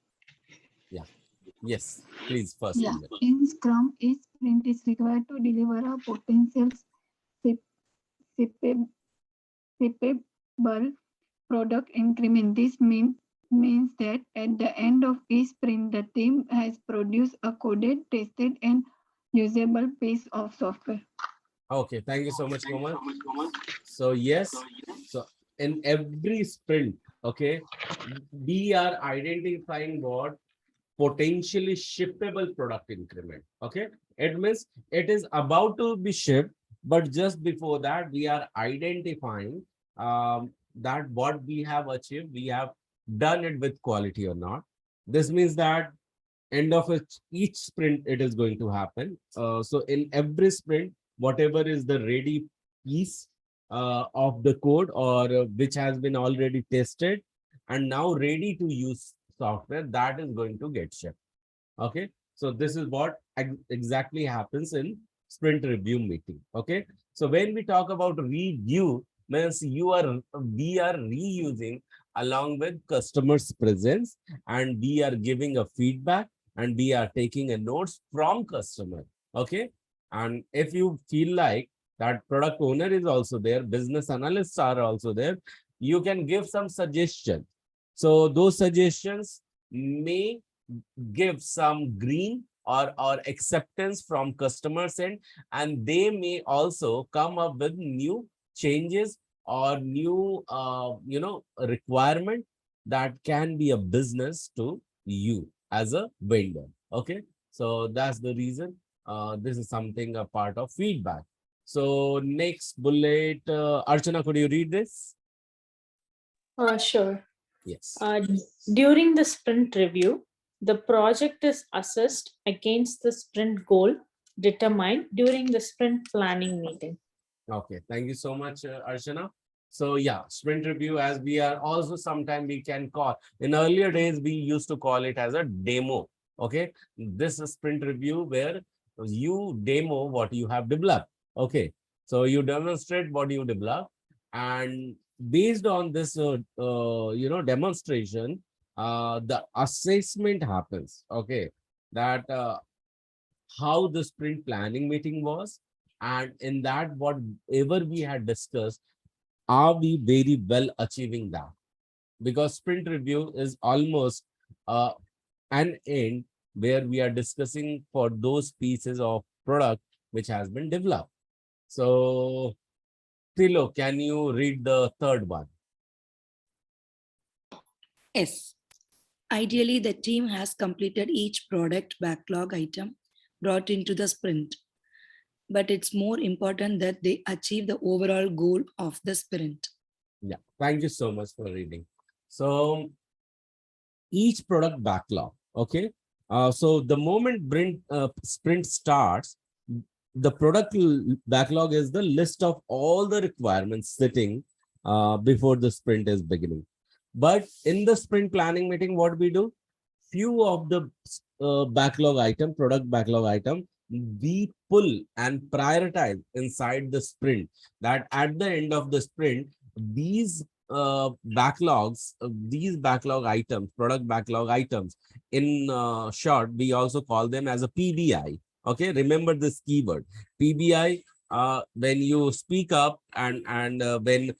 Yes, please first. Yeah, bullet. in Scrum, each sprint is required to deliver a potential ship- shippable shippable product increment. This means that at the end of each sprint, the team has produced a coded, tested, and usable piece of software. Okay, thank you so much, Komal. So yes, so in every sprint, okay, we are identifying what potentially shippable product increment. Okay, it means it is about to be shipped, but just before that, we are identifying that what we have achieved, we have done it with quality or not. This means that end of each sprint it is going to happen. So in every sprint, whatever is the ready piece of the code or which has been already tested and now ready to use software, that is going to get shipped. Okay, so this is what exactly happens in sprint review meeting. Okay, so when we talk about review, means we are reusing along with customers presence, and we are giving a feedback, and we are taking a notes from customer. Okay, and if you feel like that product owner is also there, business analysts are also there, you can give some suggestions. So those suggestions may give some green or acceptance from customers end, and they may also come up with new changes or new requirement that can be a business to you as a vendor. Okay, so that's the reason this is something a part of feedback. So next bullet, Archana, could you read this? Sure. Yes. During the sprint review, the project is assessed against the sprint goal determined during the sprint planning meeting. Okay, thank you so much, Archana. So yeah, sprint review, as we are also sometime we can call, in earlier days we used to call it as a demo. Okay, this is sprint review where you demo what you have developed. Okay, so you demonstrate what you develop, and based on this demonstration, the assessment happens. Okay, that how the sprint planning meeting was, and in that whatever we had discussed, are we very well achieving that? Because sprint review is almost uh, an end where we are discussing for those pieces of product which has been developed. So Tilo, can you read the third one? Yes. Ideally, the team has completed each product backlog item brought into the sprint, but it's more important that they achieve the overall goal of the sprint. Yeah, thank you so much for reading. So each product backlog, okay, so the moment sprint starts, the backlog is the list of all the requirements sitting before the sprint is beginning. But in the sprint planning meeting, what we do, few of the product backlog item, we pull and prioritize inside the sprint, that at the end of the sprint, these backlogs, these backlog items, product backlog items, in short, we also call them as a PBI. Okay, remember this keyword, PBI. When you speak up and when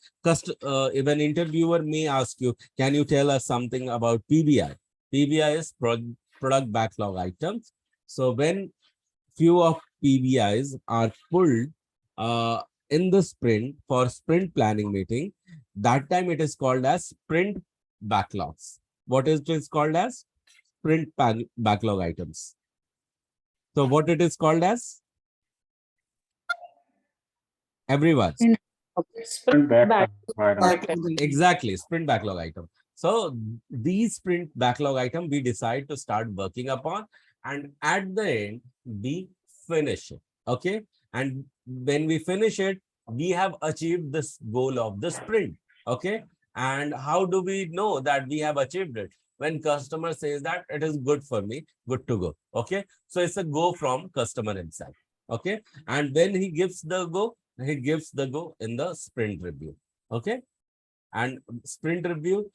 interviewer may ask you, can you tell us something about PBI? PBI is product backlog items. So when few of PBIs are pulled uh, in the sprint for sprint planning meeting, that time it is called as sprint backlogs. What is it called as? Sprint backlog items. So what it is called as? Everyone. Sprint Backlog item. Exactly, sprint backlog item. So these sprint backlog item we decide to start working upon, and at the end we finish it. Okay, and when we finish it, we have achieved this goal of the sprint. Okay, and how do we know that we have achieved it? When customer says that it is good for me, good to go. Okay, so it's a go from customer himself. Okay, and when he gives the go, he gives the go in the sprint review. Okay, and sprint review,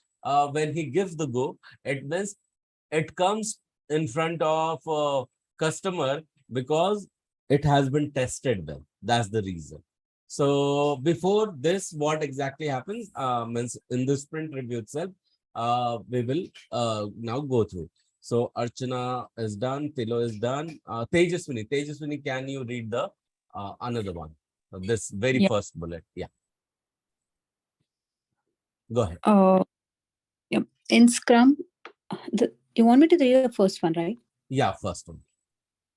when he gives the go, it means it comes in front of customer because it has been tested well. That's the reason. So before this, what exactly happens means in the sprint review itself, we will now go through. So Archana is done, Tilo is done. Tejaswini, can you read the another one? This very Yeah. first bullet. Yeah. Go ahead. Yeah. In Scrum, you want me to read the first one, right? Yeah, first one.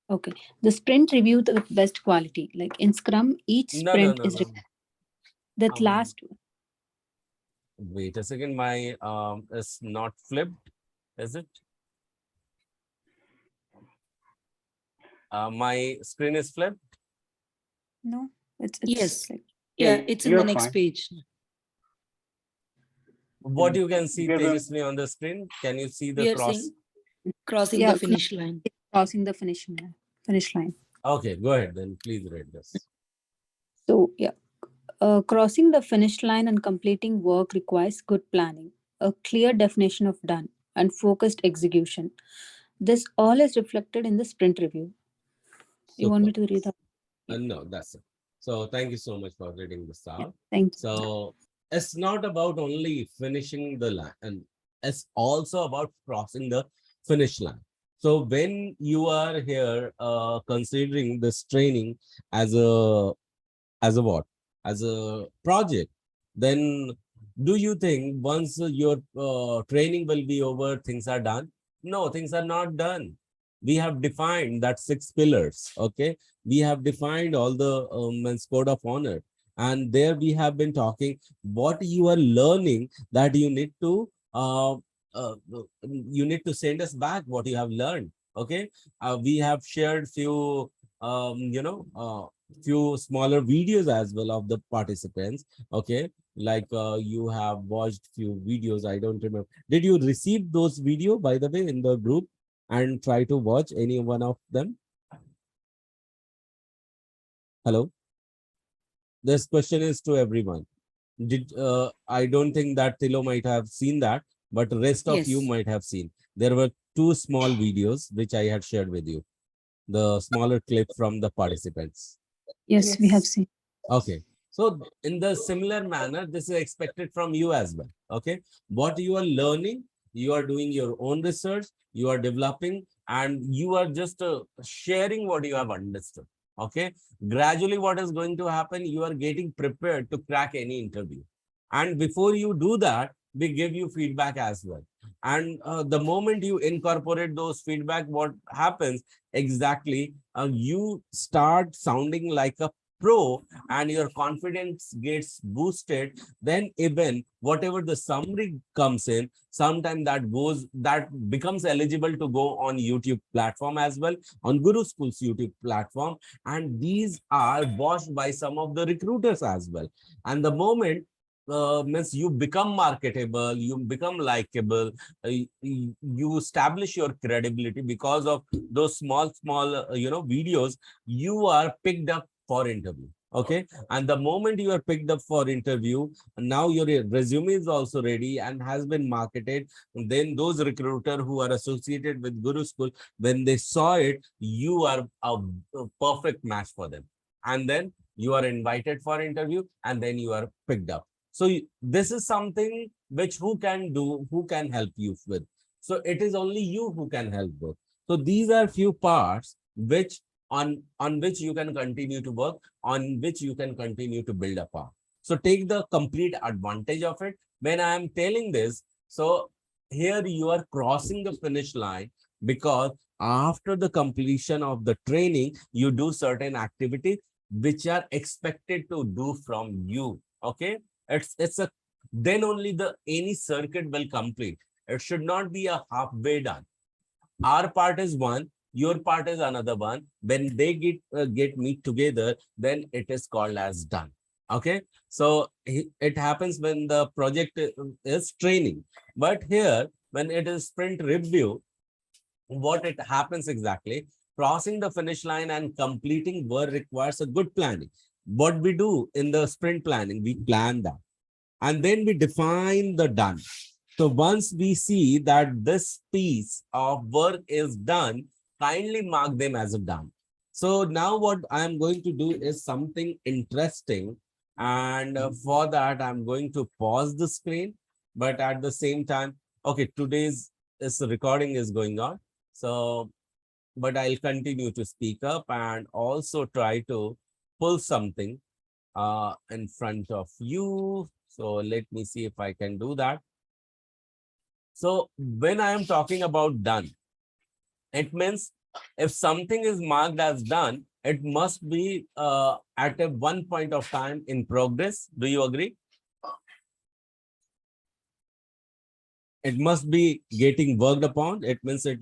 Okay. The sprint review the best quality. Like in Scrum, each No, sprint no. is that last one. Wait a second. My is not flipped, is it? My screen is flipped. No, it's Yes. like, Yeah, it's in the You're next fine. page. What you can see, Give him- Tejasvi, on the screen? Can you see the We are cross? saying crossing yeah, the finish line. crossing the finish line. Okay, go ahead then. Please read this. So yeah, crossing the finish line and completing work requires good planning, a clear definition of done, and focused execution. This all is reflected in the sprint review. You want me Super. to read that? No, that's it. So thank you so much for reading this out. Thank you. So it's not about only finishing the line, and it's also about crossing the finish line. So when you are here considering this training as a what? As a project, then do you think once your training will be over, things are done? No, things are not done. We have defined that 6 pillars. Okay, we have defined all the code of honor, and there we have been talking what you are learning, that you need to send us back what you have learned. Okay, we have shared few few smaller videos as well of the participants. Okay, like you have watched few videos. I don't remember, did you receive those video, by the way, in the group, and try to watch any one of them? Hello, this question is to everyone. Did I don't think that Tilo might have seen that, but rest of you Yes. might have seen. There were 2 small videos which I had shared with you, the smaller clip from the participants. Yes, we have seen. Okay. So in the similar manner, this is expected from you as well. Okay. What you are learning, you are doing your own research, you are developing, and you are just sharing what you have understood. Okay. Gradually, what is going to happen, you are getting prepared to crack any interview. And before you do that, we give you feedback as well. And the moment you incorporate those feedback, what happens exactly, you start sounding like a pro, and your confidence gets boosted. Then even whatever the summary comes in, sometime that becomes eligible to go on YouTube platform as well, on Guru School's YouTube platform, and these are watched by some of the recruiters as well. And the moment means you become marketable, you become likable, you establish your credibility because of those small videos. You are picked up for interview. Okay, and the moment you are picked up for interview, now your resume is also ready and has been marketed. Then those recruiter who are associated with Guru School, when they saw it, you are a perfect match for them, and then you are invited for interview, and then you are picked up. So this is something which who can do, who can help you with. So it is only you who can help with. So these are few parts which on which you can continue to work, on which you can continue to build upon. So take the complete advantage of it. When I am telling this, so here you are crossing the finish line, because after the completion of the training, you do certain activities which are expected to do from you. Okay, it's a then only the any circuit will complete. It should not be a halfway done. Our part is one, your part is another one. When they get meet together, then it is called as done. Okay, so it happens when the project is training, but here when it is sprint review, what it happens exactly, crossing the finish line and completing work requires a good planning. What we do in the sprint planning, we plan that, and then we define the done. So once we see that this piece of work is done, kindly mark them as a done. So now what I am going to do is something interesting. And for that, I'm going to pause the screen. But at the same time, okay, today's recording is going on. So, but I'll continue to speak up and also try to pull something in front of you. So let me see if I can do that. So when I am talking about done, it means if something is marked as done, it must be at a one point of time in progress. Do you agree? It must be getting worked upon. It means it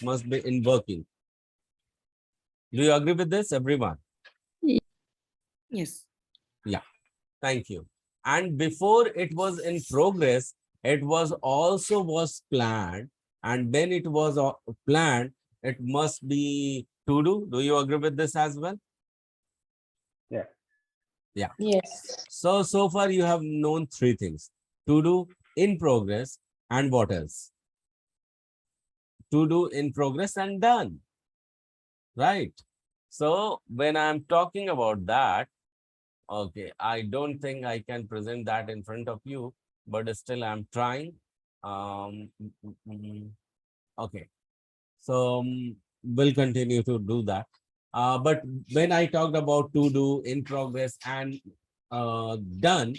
must be in working. Do you agree with this, everyone? Yes. Yeah. Thank you. And before it was in progress, it was also was planned. And when it was planned, it must be to do. Do you agree with this as well? Yeah. Yeah. Yes. So far you have known three things: to do, in progress, and what else? To do, in progress, and done. Right. So when I'm talking about that, okay, I don't think I can present that in front of you, but still I'm trying. Okay, so we'll continue to do that. But when I talked about to do, in progress, and done,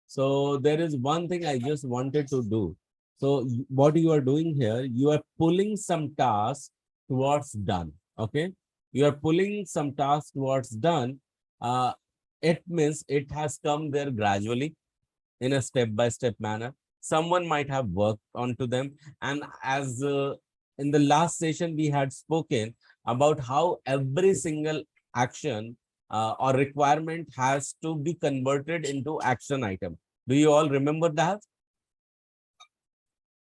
so there is one thing I just wanted to do. So what you are doing here, you are pulling some tasks towards done. Okay, you are pulling some tasks towards done. Uh, it means it has come there gradually in a step-by-step manner. Someone might have worked onto them. And as in the last session, we had spoken about how every single action or requirement has to be converted into action item. Do you all remember that?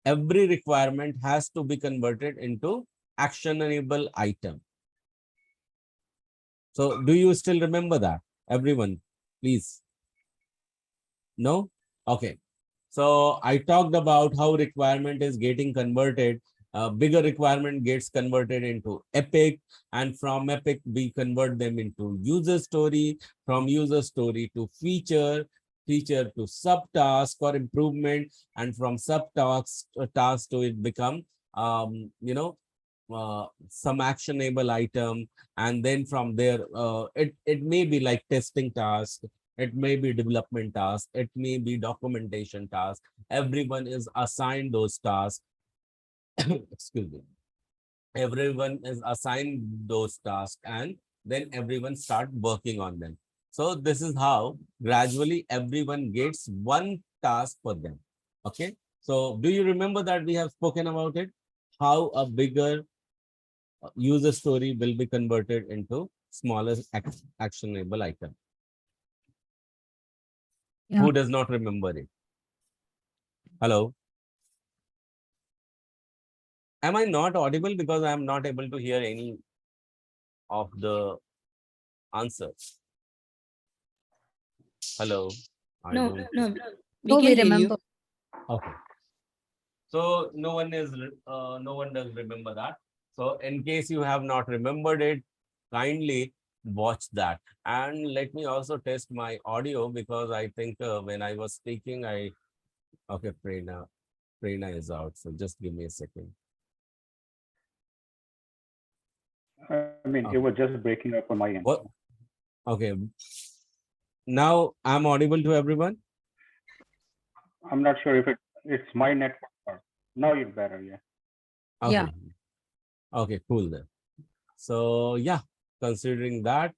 Every requirement has to be converted into actionable item. So do you still remember that? Everyone, please. No? Okay. So I talked about how requirement is getting converted. Bigger requirement gets converted into epic, and from epic we convert them into user story, from user story to feature, feature to subtask or improvement, and from subtask task to it become some actionable item. And then from there it may be like testing task, it may be development task, it may be documentation task. Everyone is assigned those tasks. Excuse me. Everyone is assigned those tasks, and then everyone start working on them. So this is how gradually everyone gets one task for them. Okay, so do you remember that we have spoken about it, how a bigger user story will be converted into smaller actionable item? Yeah. Who does not remember it? Hello? Am I not audible because I am not able to hear any of the answers? Hello? I No, don't. no, we Oh, can we hear remember. you. Okay. So no one does remember that. So in case you have not remembered it, kindly watch that. And let me also test my audio because I think when I was speaking, okay, Prerna is out. So just give me a second. I mean, it Okay. was just breaking up on my end. What? Okay. Now I'm audible to everyone. I'm not sure if it's my network or now it's better. Yeah. Okay. Yeah. Okay, cool then. So yeah, considering that,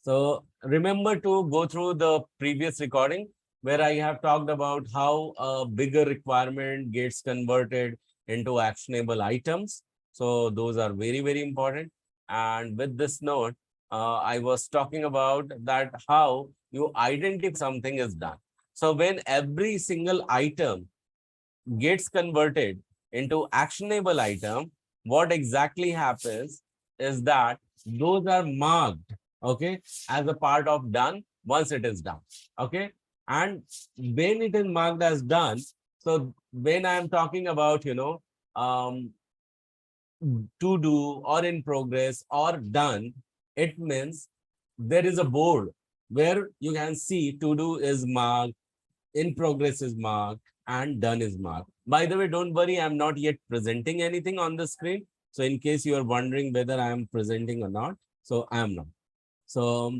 so remember to go through the previous recording where I have talked about how a bigger requirement gets converted into actionable items. So those are very, very important. And with this note, I was talking about that how you identify something is done. So when every single item gets converted into actionable item, what exactly happens is that those are marked, okay, as a part of done once it is done, okay. And when it is marked as done, so when I'm talking about, um, to do or in progress or done, it means there is a board where you can see to do is marked, in progress is marked, and done is marked. By the way, don't worry, I'm not yet presenting anything on the screen. So in case you are wondering whether I am presenting or not, so I am not. So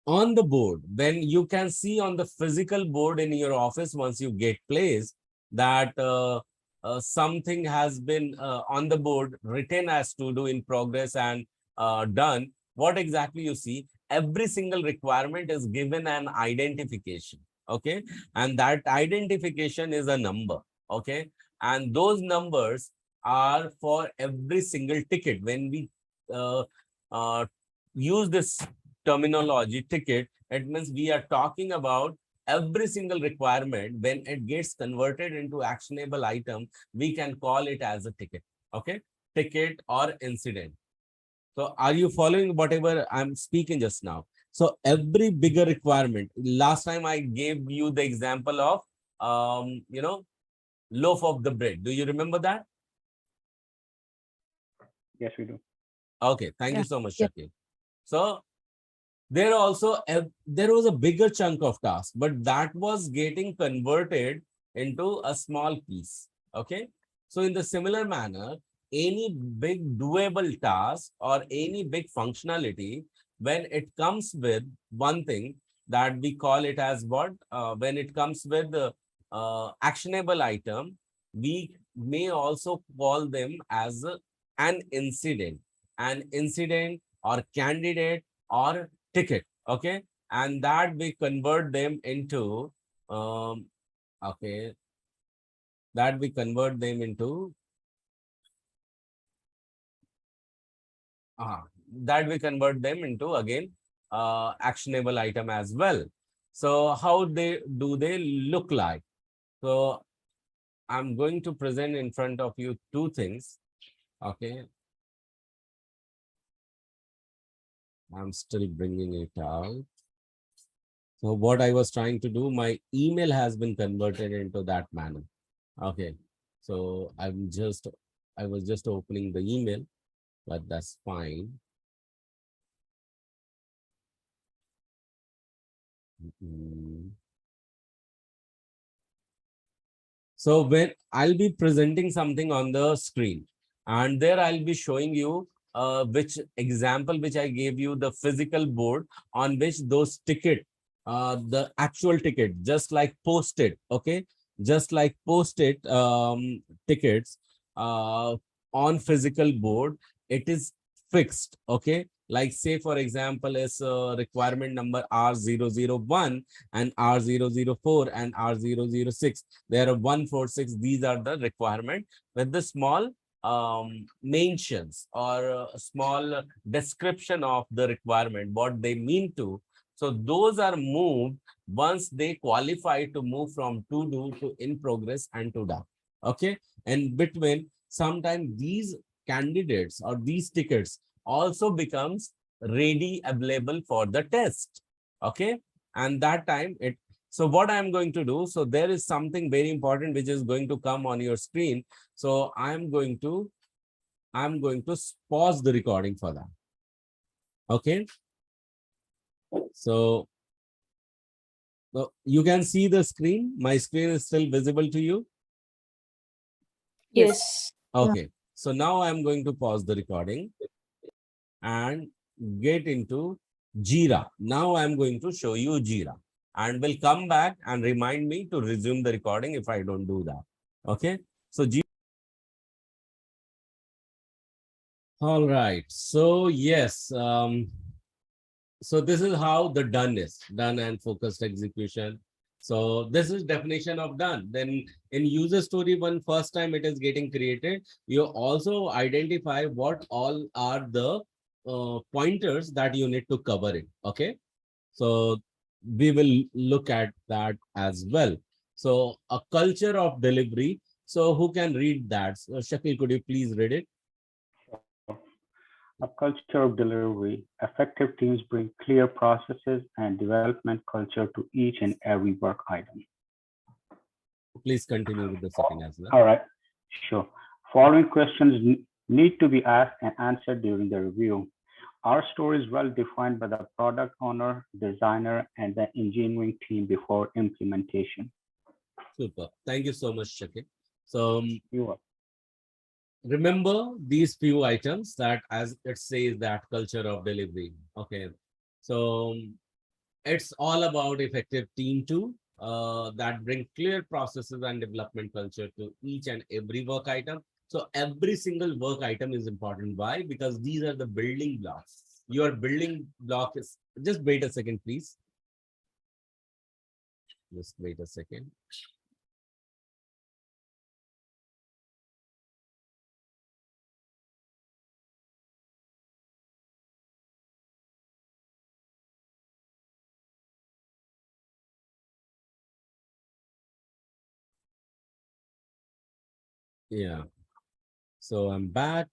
on the board, when you can see on the physical board in your office, once you get placed, that something has been on the board written as to do, in progress, and done, what exactly you see? Every single requirement is given an identification, okay? And that identification is a number, okay? And those numbers are for every single ticket. When we uh, use this terminology ticket, it means we are talking about every single requirement. When it gets converted into actionable item, we can call it as a ticket, okay? Ticket or incident. So are you following whatever I'm speaking just now? So every bigger requirement, last time I gave you the example of loaf of the bread. Do you remember that? Yes, we do. Okay, thank Yeah. you so much, Yeah. Shakil. So there was a bigger chunk of task, but that was getting converted into a small piece, okay? So in the similar manner, any big doable task or any big functionality, when it comes with one thing, that we call it as what, when it comes with the actionable item, we may also call them as an incident or candidate or ticket, okay. And that we convert them into um okay, that we convert them into that we convert them into again actionable item as well. So how they look like? So I'm going to present in front of you two things, okay. I'm still bringing it out. So what I was trying to do, my email has been converted into that manner. Okay. So I was just opening the email, but that's fine. Mm. So when I'll be presenting something on the screen, and there I'll be showing you which example which I gave you, the physical board on which those ticket, the actual ticket, just like post-it, okay, just like post-it tickets on physical board, it is fixed, okay. Like say for example, is requirement number R001 and R004 and R006. There are 146. These are the requirement with the small mentions or small description of the requirement, what they mean to. So those are moved once they qualify to move from to do to in progress and to done. Okay. And between, sometimes these candidates or these tickets also becomes ready available for the test. Okay. And that time it, so what I'm going to do, so there is something very important which is going to come on your screen. So I'm going to pause the recording for that. Okay. So you can see the screen. My screen is still visible to you. Yes. Okay. So now I'm going to pause the recording and get into Jira. Now I'm going to show you Jira and will come back and remind me to resume the recording if I don't do that. Okay. So all right. So yes. So this is how the done is, done and focused execution. So this is definition of done. Then in user story, when first time it is getting created, you also identify what all are the pointers that you need to cover it. Okay. So we will look at that as well. So a culture of delivery. So who can read that? So Shakil, could you please read it? A culture of delivery. Effective teams bring clear processes and development culture to each and every work item. Please continue with the second as well. All right, sure. Following questions need to be asked and answered during the review. Our story is well defined by the product owner, designer, and the engineering team before implementation. Super. Thank you so much, Shakil. So You are. remember these few items that as it says that culture of delivery. Okay. So it's all about effective team too, that bring clear processes and development culture to each and every work item. So every single work item is important. Why? Because these are the building blocks. Your building block is, just wait a second, please. Just wait a second. Yeah. So I'm back.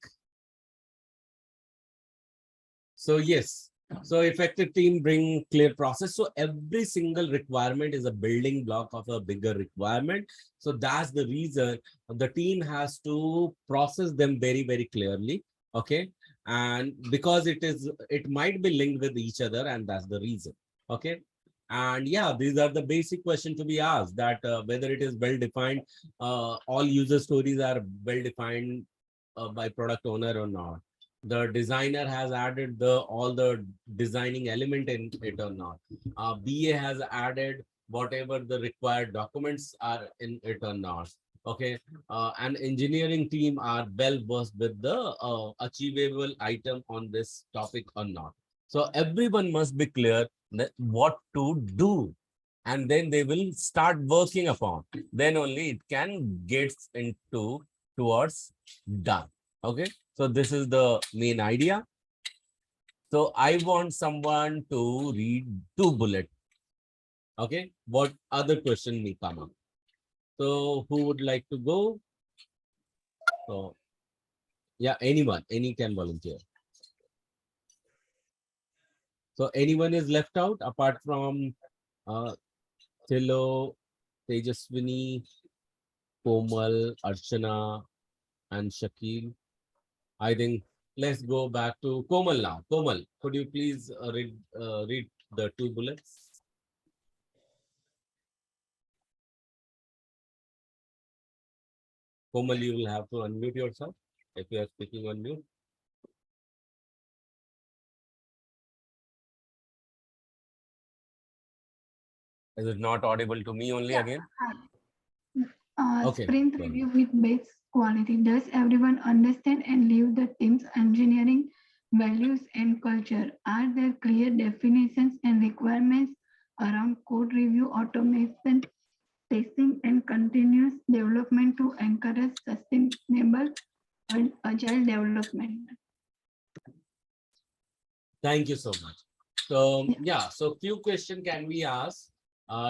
So yes, so effective team bring clear process. So every single requirement is a building block of a bigger requirement. So that's the reason the team has to process them very, very clearly. Okay. And because it might be linked with each other, and that's the reason. Okay. And yeah, these are the basic questions to be asked, that whether it is well defined, all user stories are well defined by product owner or not, the designer has added the all the designing element in it or not, BA has added whatever the required documents are in it or not. Okay. And engineering team are well versed with the achievable item on this topic or not. So everyone must be clear that what to do, and then they will start working upon, then only it can get into towards done. Okay. So this is the main idea. So I want someone to read 2 bullets. Okay. What other question may come up? So who would like to go? So yeah, anyone, any can volunteer. So anyone is left out apart from Thilo, Tejaswini, Komal, Archana, and Shakil. I think let's go back to Komal now. Komal, could you please read the 2 bullets? Komal, you will have to unmute yourself if you are speaking on mute. Is it not audible to me only again? Okay. Sprint review with base quality. Does everyone understand and live the team's engineering values and culture? Are there clear definitions and requirements around code review, automation, testing, and continuous development to encourage sustainable and agile development? Thank you so much. So yeah, so few question can we ask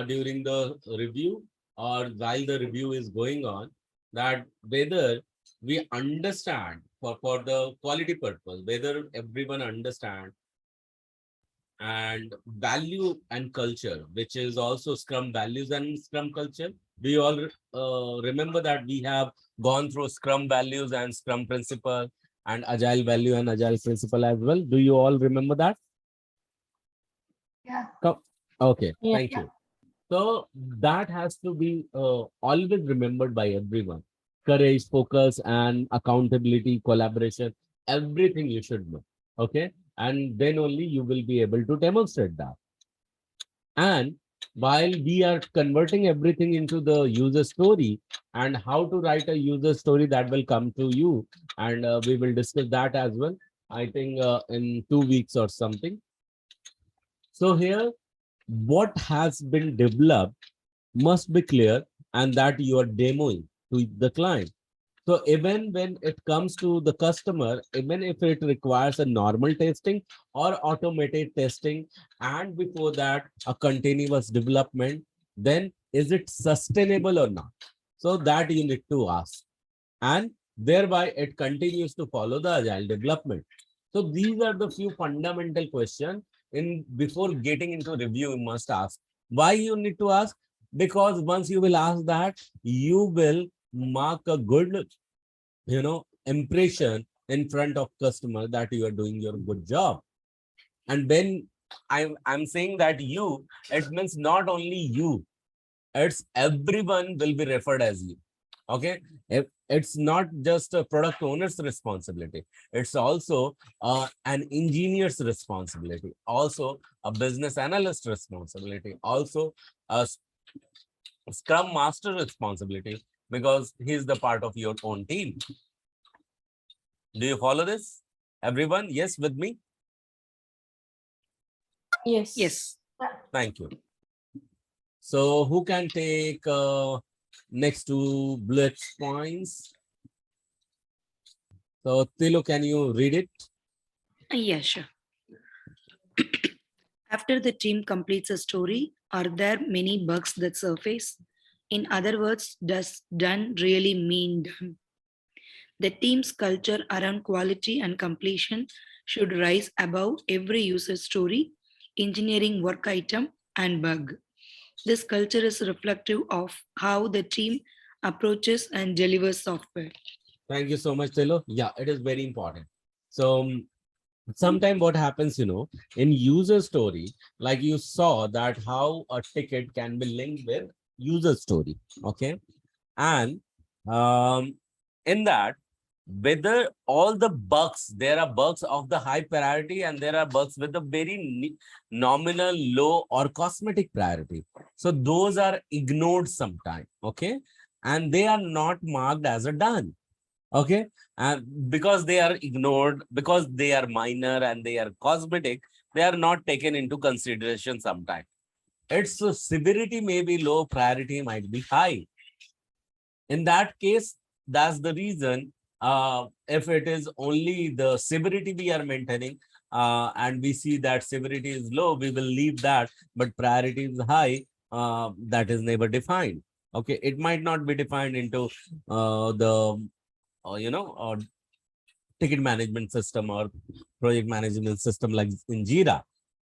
during the review or while the review is going on, that whether we understand for the quality purpose, whether everyone understand and value and culture, which is also Scrum values and Scrum culture. Do you all remember that we have gone through Scrum values and Scrum principle and Agile value and Agile principle as well? Do you all remember that? Yeah. Okay, Yeah. thank you. So that has to be always remembered by everyone. Courage, focus, and accountability, collaboration, everything you should know. Okay. And then only you will be able to demonstrate that. And while we are converting everything into the user story and how to write a user story, that will come to you. And we will discuss that as well. I think in 2 weeks or something. So here, what has been developed must be clear and that you are demoing to the client. So even when it comes to the customer, even if it requires a normal testing or automated testing, and before that a continuous development, then is it sustainable or not? So that you need to ask. And thereby it continues to follow the agile development. So these are the few fundamental questions in before getting into review you must ask. Why you need to ask? Because once you will ask that, you will mark a good, impression in front of customer that you are doing your good job. And when I'm saying that you, it means not only you, it's everyone will be referred as you. Okay, it's not just a product owner's responsibility, it's also an engineer's responsibility, also a business analyst responsibility, also a scrum master responsibility, because he's the part of your own team. Do you follow this, everyone? Yes, with me? Yes. Yes. Thank you. So who can take next two bullet points? So Tilo, can you read it? Yeah, sure. After the team completes a story, are there many bugs that surface? In other words, does done really mean done? The team's culture around quality and completion should rise above every user story, engineering work item, and bug. This culture is reflective of how the team approaches and delivers software. Thank you so much, Tilo. Yeah, it is very important. So sometimes what happens, in user story, like you saw that how a ticket can be linked with user story. Okay. And in that, whether all the bugs, there are bugs of the high priority and there are bugs with the very nominal, low or cosmetic priority. So those are ignored sometime. Okay. And they are not marked as a done. Okay. And because they are ignored, because they are minor and they are cosmetic, they are not taken into consideration sometime. Its severity may be low, priority might be high. In that case, that's the reason if it is only the severity we are maintaining and we see that severity is low, we will leave that, but priority is high, that is never defined. Okay, it might not be defined into the ticket management system or project management system like in Jira.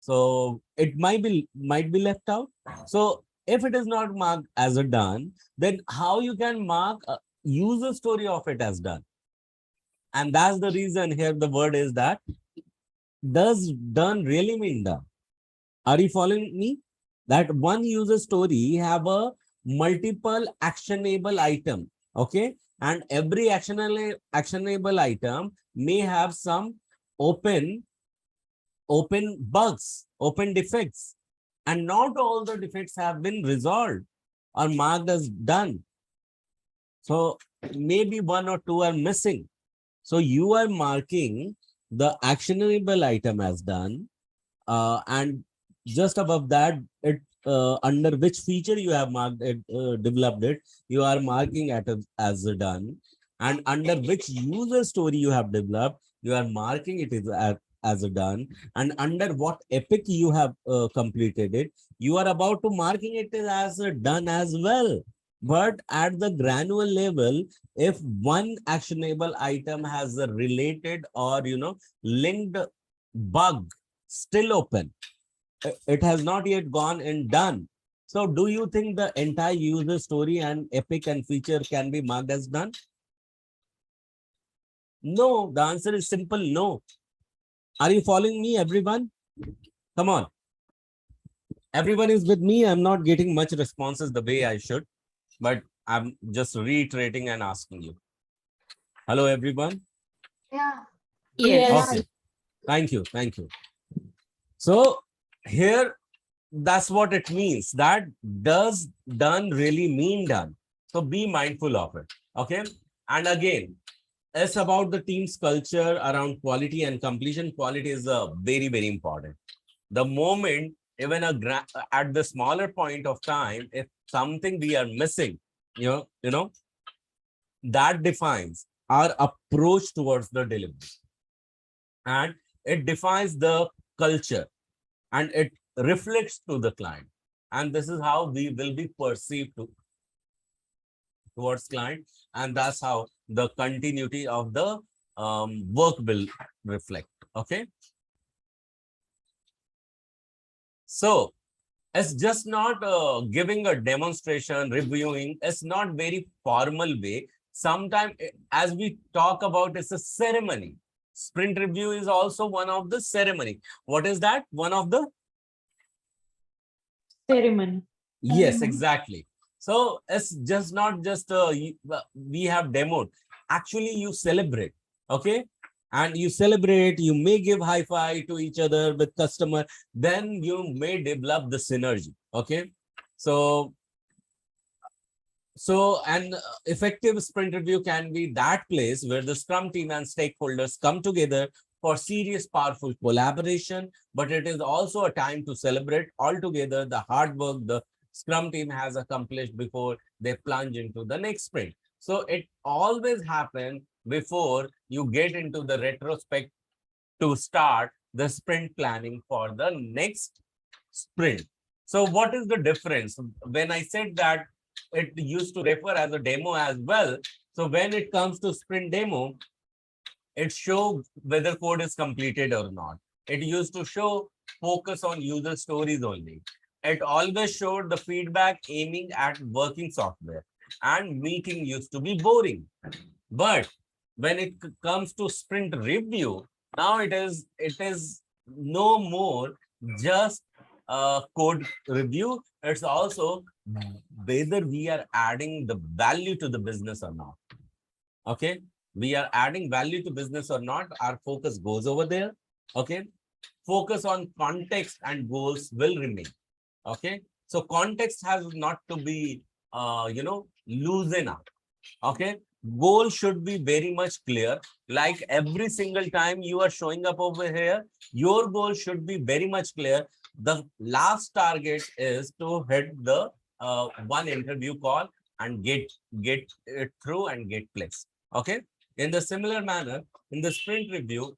So it might be left out. So if it is not marked as a done, then how you can mark a user story of it as done? And that's the reason here the word is that, does done really mean done? Are you following me? That one user story have a multiple actionable item. Okay. And every actionable item may have some open bugs, open defects. And not all the defects have been resolved or marked as done. So maybe one or two are missing. So you are marking the actionable item as done, and just above that, it under which feature you have marked it, developed it, you are marking it as done, and under which user story you have developed, you are marking it as a done, and under what epic you have completed it, you are about to marking it as a done as well. But at the granular level, if one actionable item has a related or linked bug still open, it has not yet gone and done. So do you think the entire user story and epic and feature can be marked as done? No, the answer is simple no. Are you following me, everyone? Come on. Everyone is with me. I'm not getting much responses the way I should, but I'm just reiterating and asking you. Hello, everyone. Yeah. Yes. Okay. Thank you. Thank you. So here, that's what it means. That does done really mean done? So be mindful of it. Okay. And again, it's about the team's culture around quality and completion. Quality is very, very important. The moment, even at the smaller point of time, if something we are missing, that defines our approach towards the delivery, and it defines the culture, and it reflects to the client, and this is how we will be perceived towards client, and that's how the continuity of the work will reflect. Okay, so it's just not giving a demonstration, reviewing. It's not very formal way. Sometimes, as we talk about, it's a ceremony. Sprint review is also one of the ceremony. What is that? One of the Ceremony. yes, exactly. So it's just not just we have demoed. Actually, you celebrate, okay, and you celebrate. You may give high five to each other with customer. Then you may develop the synergy. Okay, so and effective sprint review can be that place where the Scrum team and stakeholders come together for serious, powerful collaboration. But it is also a time to celebrate altogether the hard work the Scrum team has accomplished before they plunge into the next sprint. So it always happens before you get into the retrospect to start the sprint planning for the next sprint. So what is the difference? When I said that it used to refer as a demo as well. So when it comes to sprint demo, it shows whether code is completed or not. It used to show focus on user stories only. It always showed the feedback aiming at working software, and meeting used to be boring. But when it comes to sprint review, now it is no more just code review. It's also whether we are adding the value to the business or not. Okay, we are adding value to business or not. Our focus goes over there. Okay, focus on context and goals will remain. Okay, so context has not to be loosen up. Okay, goal should be very much clear. Like every single time you are showing up over here, your goal should be very much clear. The last target is to hit the one interview call and get it through and get placed. Okay, in the similar manner, in the sprint review,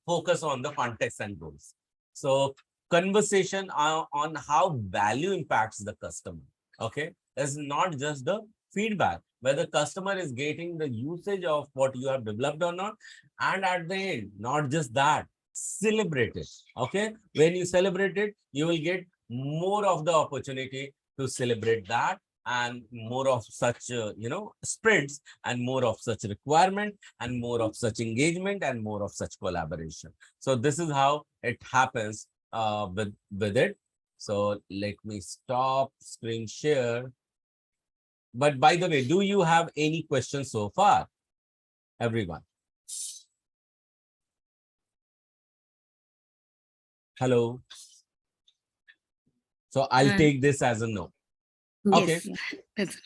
focus on the context and goals. So conversation on how value impacts the customer. Okay, is not just the feedback, whether customer is getting the usage of what you have developed or not. And at the end, not just that, celebrate it. Okay, when you celebrate it, you will get more of the opportunity to celebrate that, and more of such sprints, and more of such requirement, and more of such engagement, and more of such collaboration. So this is how it happens with it. So let me stop screen share. But by the way, do you have any questions so far, everyone? Hello. So I'll take this as a no. Okay. Yes.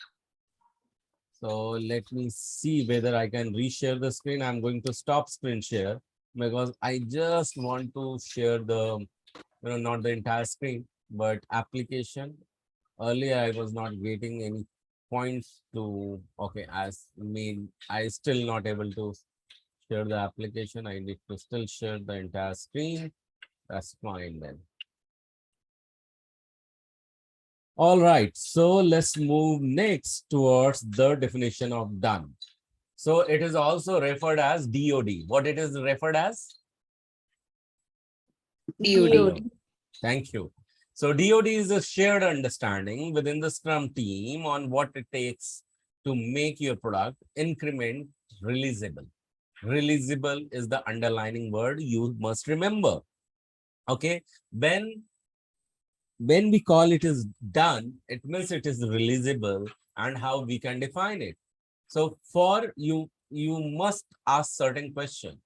So let me see whether I can reshare the screen. I'm going to stop screen share because I just want to share the, not the entire screen, but application. Earlier, I was not getting any points to, okay, I still not able to share the application. I need to still share the entire screen. That's fine then. All right, so let's move next towards the definition of done. So it is also referred as DOD. What it is referred as? DOD. Thank you. So DOD is a shared understanding within the Scrum team on what it takes to make your product increment releasable. Releasable is the underlining word you must remember. Okay, when we call it is done, it means it is releasable, and how we can define it. So for you must ask certain question.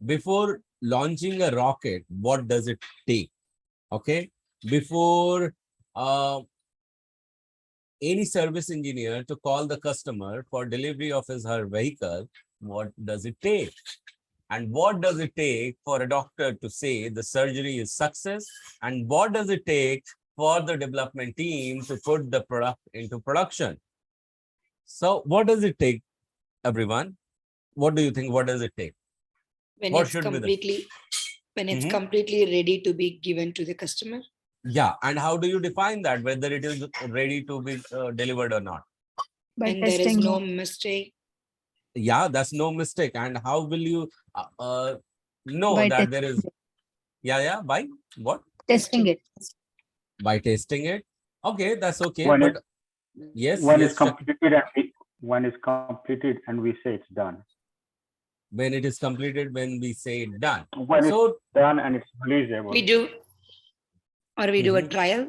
Before launching a rocket, what does it take? Okay, before any service engineer to call the customer for delivery of his her vehicle, what does it take? And what does it take for a doctor to say the surgery is success? And what does it take for the development team to put the product into production? So what does it take, everyone? What do you think? What does it take? When What it's should be the- completely when it's Mhm. completely ready to be given to the customer. Yeah, and how do you define that, whether it is ready to be delivered or not? By And there is testing no it. mistake. Yeah, that's no mistake. And how will you know By that there is? Yeah, by what? testing it. By testing it. Okay, that's okay. When But it yes, when yes, it's completed and we say it's done. when it is completed, when we say done. When So it's done and it's releasable. We do a Mhm. trial.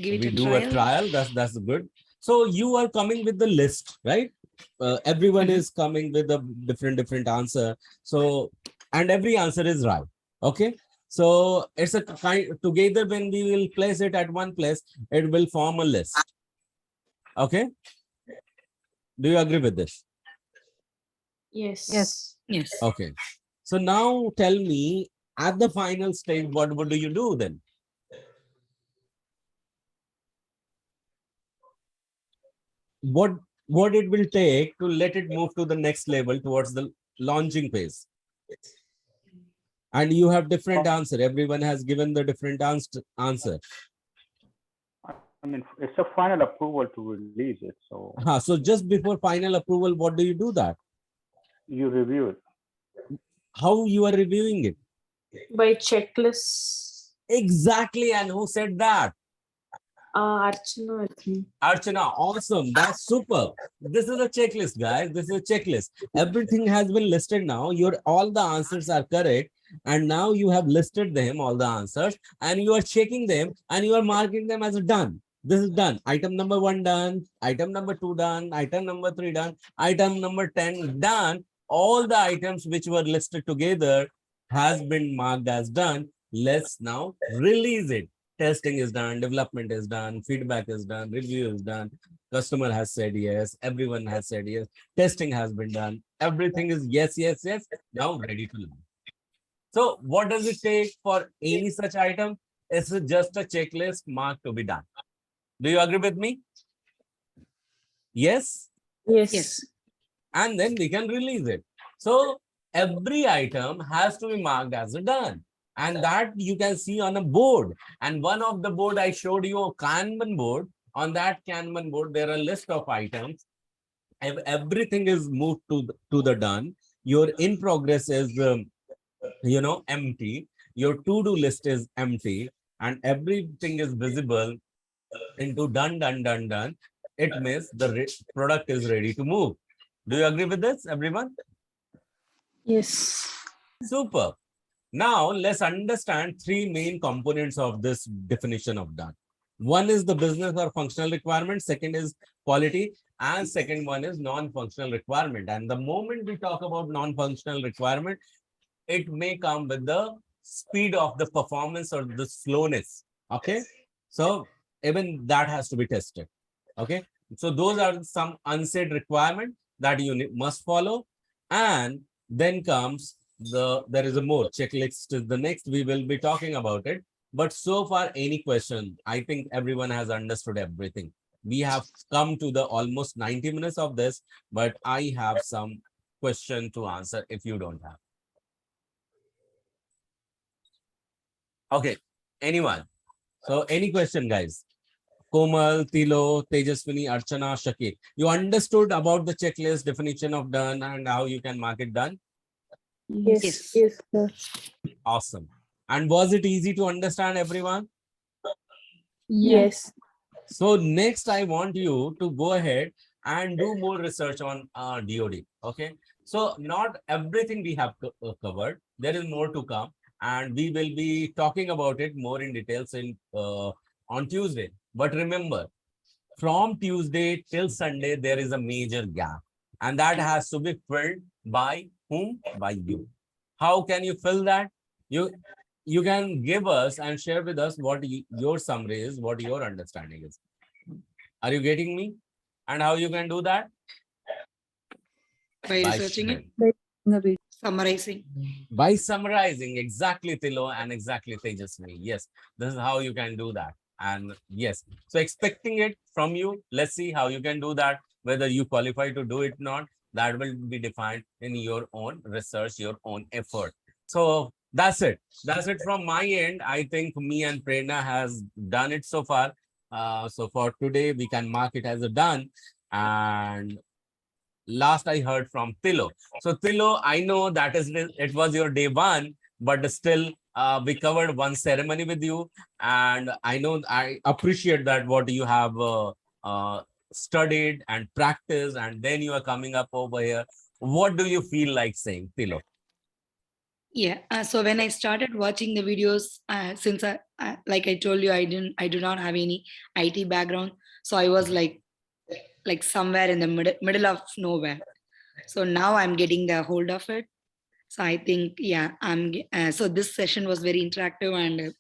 Give it we a do trial. a trial. That's good. So you are coming with the list, right? Everyone Mhm. is coming with a different answer. So and every answer is right. Okay. So it's a kind together when we will place it at one place, it will form a list. Okay. Do you agree with this? Yes. Yes. Okay. So now tell me at the final stage, what do you do then? What it will take to let it move to the next level towards the launching phase? And you have different answer. Everyone has given the different answer. I mean, it's a final approval to release it. So So just before final approval, what do you do that? you review it. How you are reviewing it? By checklists. Exactly. And who said that? Archana, I think. Archana, awesome. That's super. This is a checklist, guys. This is a checklist. Everything has been listed now. All the answers are correct. And now you have listed them, all the answers, and you are checking them and you are marking them as done. This is done. Item number 1 done. Item number 2 done. Item number 3 done. Item number 10 done. All the items which were listed together has been marked as done. Let's now release it. Testing is done, development is done, feedback is done, review is done, customer has said yes, everyone has said yes, testing has been done, everything is yes, yes, yes, now ready to launch. So what does it take for any such item? It's just a checklist marked to be done. Do you agree with me? Yes? Yes. And then we can release it. So every item has to be marked as a done. And that you can see on a board. And one of the board I showed you a Kanban board. On that Kanban board, there are a list of items. Everything is moved to the done. Your in progress is, empty. Your to-do list is empty. And everything is visible into done, done, done, done. It means the product is ready to move. Do you agree with this, everyone? Yes. Super. Now, let's understand three main components of this definition of done. One is the business or functional requirement. Second is quality. And second one is non-functional requirement. And the moment we talk about non-functional requirement, it may come with the speed of the performance or the slowness. Okay. So even that has to be tested. Okay. So those are some unsaid requirement that you must follow. And then comes there is a more checklist is the next we will be talking about it. But so far, any question, I think everyone has understood everything. We have come to the almost 90 minutes of this, but I have some question to answer if you don't have. Okay, anyone? So any question, guys? Komal, Tilo, Tejaswini, Archana, Shakir. You understood about the checklist, definition of done, and how you can mark it done? Yes, Yes. yes, sir. Awesome. And was it easy to understand, everyone? Yes. So next, I want you to go ahead and do more research on DoD. Okay. So not everything we have covered. There is more to come, and we will be talking about it more in details in on Tuesday. But remember, from Tuesday till Sunday, there is a major gap, and that has to be filled by whom? By you. How can you fill that? You can give us and share with us what your summary is, what your understanding is. Are you getting me? And how you can do that? By researching it, sharing. summarizing. By summarizing, exactly, Tilo, and exactly, Tejaswini. Yes, this is how you can do that. And yes, so expecting it from you, let's see how you can do that. Whether you qualify to do it or not, that will be defined in your own research, your own effort. So that's it. That's it from my end. I think me and Prerna has done it so far. So for today, we can mark it as a done. And last I heard from Tilo. So Tilo, I know that is it was your day one, but still we covered one ceremony with you, and I know I appreciate that what you have studied and practiced, and then you are coming up over here. What do you feel like saying, Tilo? Yeah. So when I started watching the videos, since like I told you, I do not have any IT background, so I was like somewhere in the middle of nowhere. So now I'm getting the hold of it. So I think, yeah, so this session was very interactive, and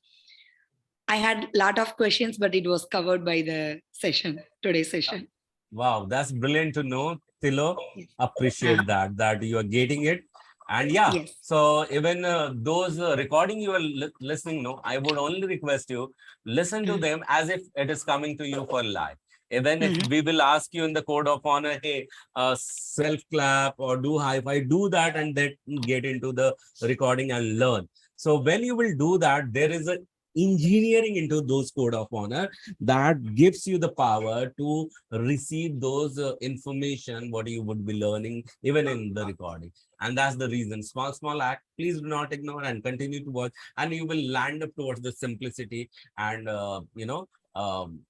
I had a lot of questions, but it was covered by the session, today's session. Wow, that's brilliant to know, Tilo. Yes. Appreciate that you are getting it. And yeah, Yes. so even those recording you are listening, no, I would only request you listen to them as if it is coming to you for live. Even if we will ask you in the code of honor, hey, self clap or do high five, do that and then get into the recording and learn. So when you will do that, there is a engineering into those code of honor that gives you the power to receive those information what you would be learning even in the recording. And that's the reason, small act, please do not ignore and continue to watch, and you will land up towards the simplicity and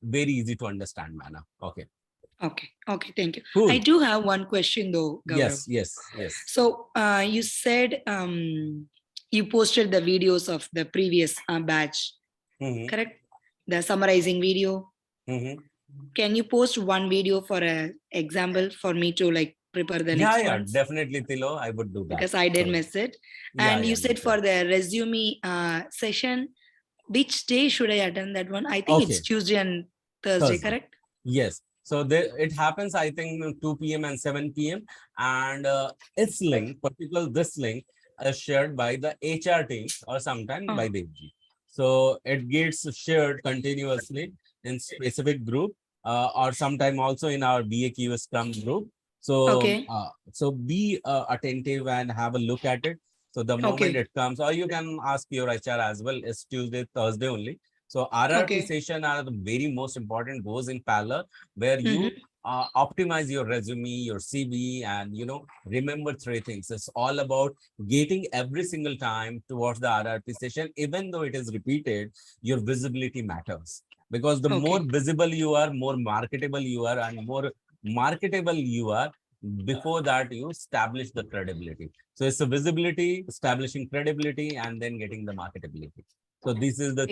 very easy to understand manner. Okay, Thank you. cool. I do have one question though, Gaurav. Yes. So you said you posted the videos of the previous batch, correct? The summarizing video. Can you post one video for an example for me to like prepare the next one? Definitely, Tilo, I would do that. Because I did miss it. And you said for the resume session, which day should I attend that one? I think it's Tuesday and Thursday, correct? Yes. So it happens, I think, 2 p.m. and 7 p.m. And its link, particularly this link, is shared by the HR team or sometimes by the AG. So it gets shared continuously in specific group or sometime also in our BAQ Scrum group. So, so be attentive and have a look at it. So the moment it comes, or you can ask your HR as well. It's Tuesday, Thursday only. So RRP session are the very most important, goes in parallel, where you optimize your resume, your CV, and remember 3 things. It's all about getting every single time towards the RRP session, even though it is repeated, your visibility matters. Because the more visible you are, more marketable you are, and more marketable you are, before that you establish the credibility. So it's the visibility, establishing credibility, and then getting the marketability. So this is the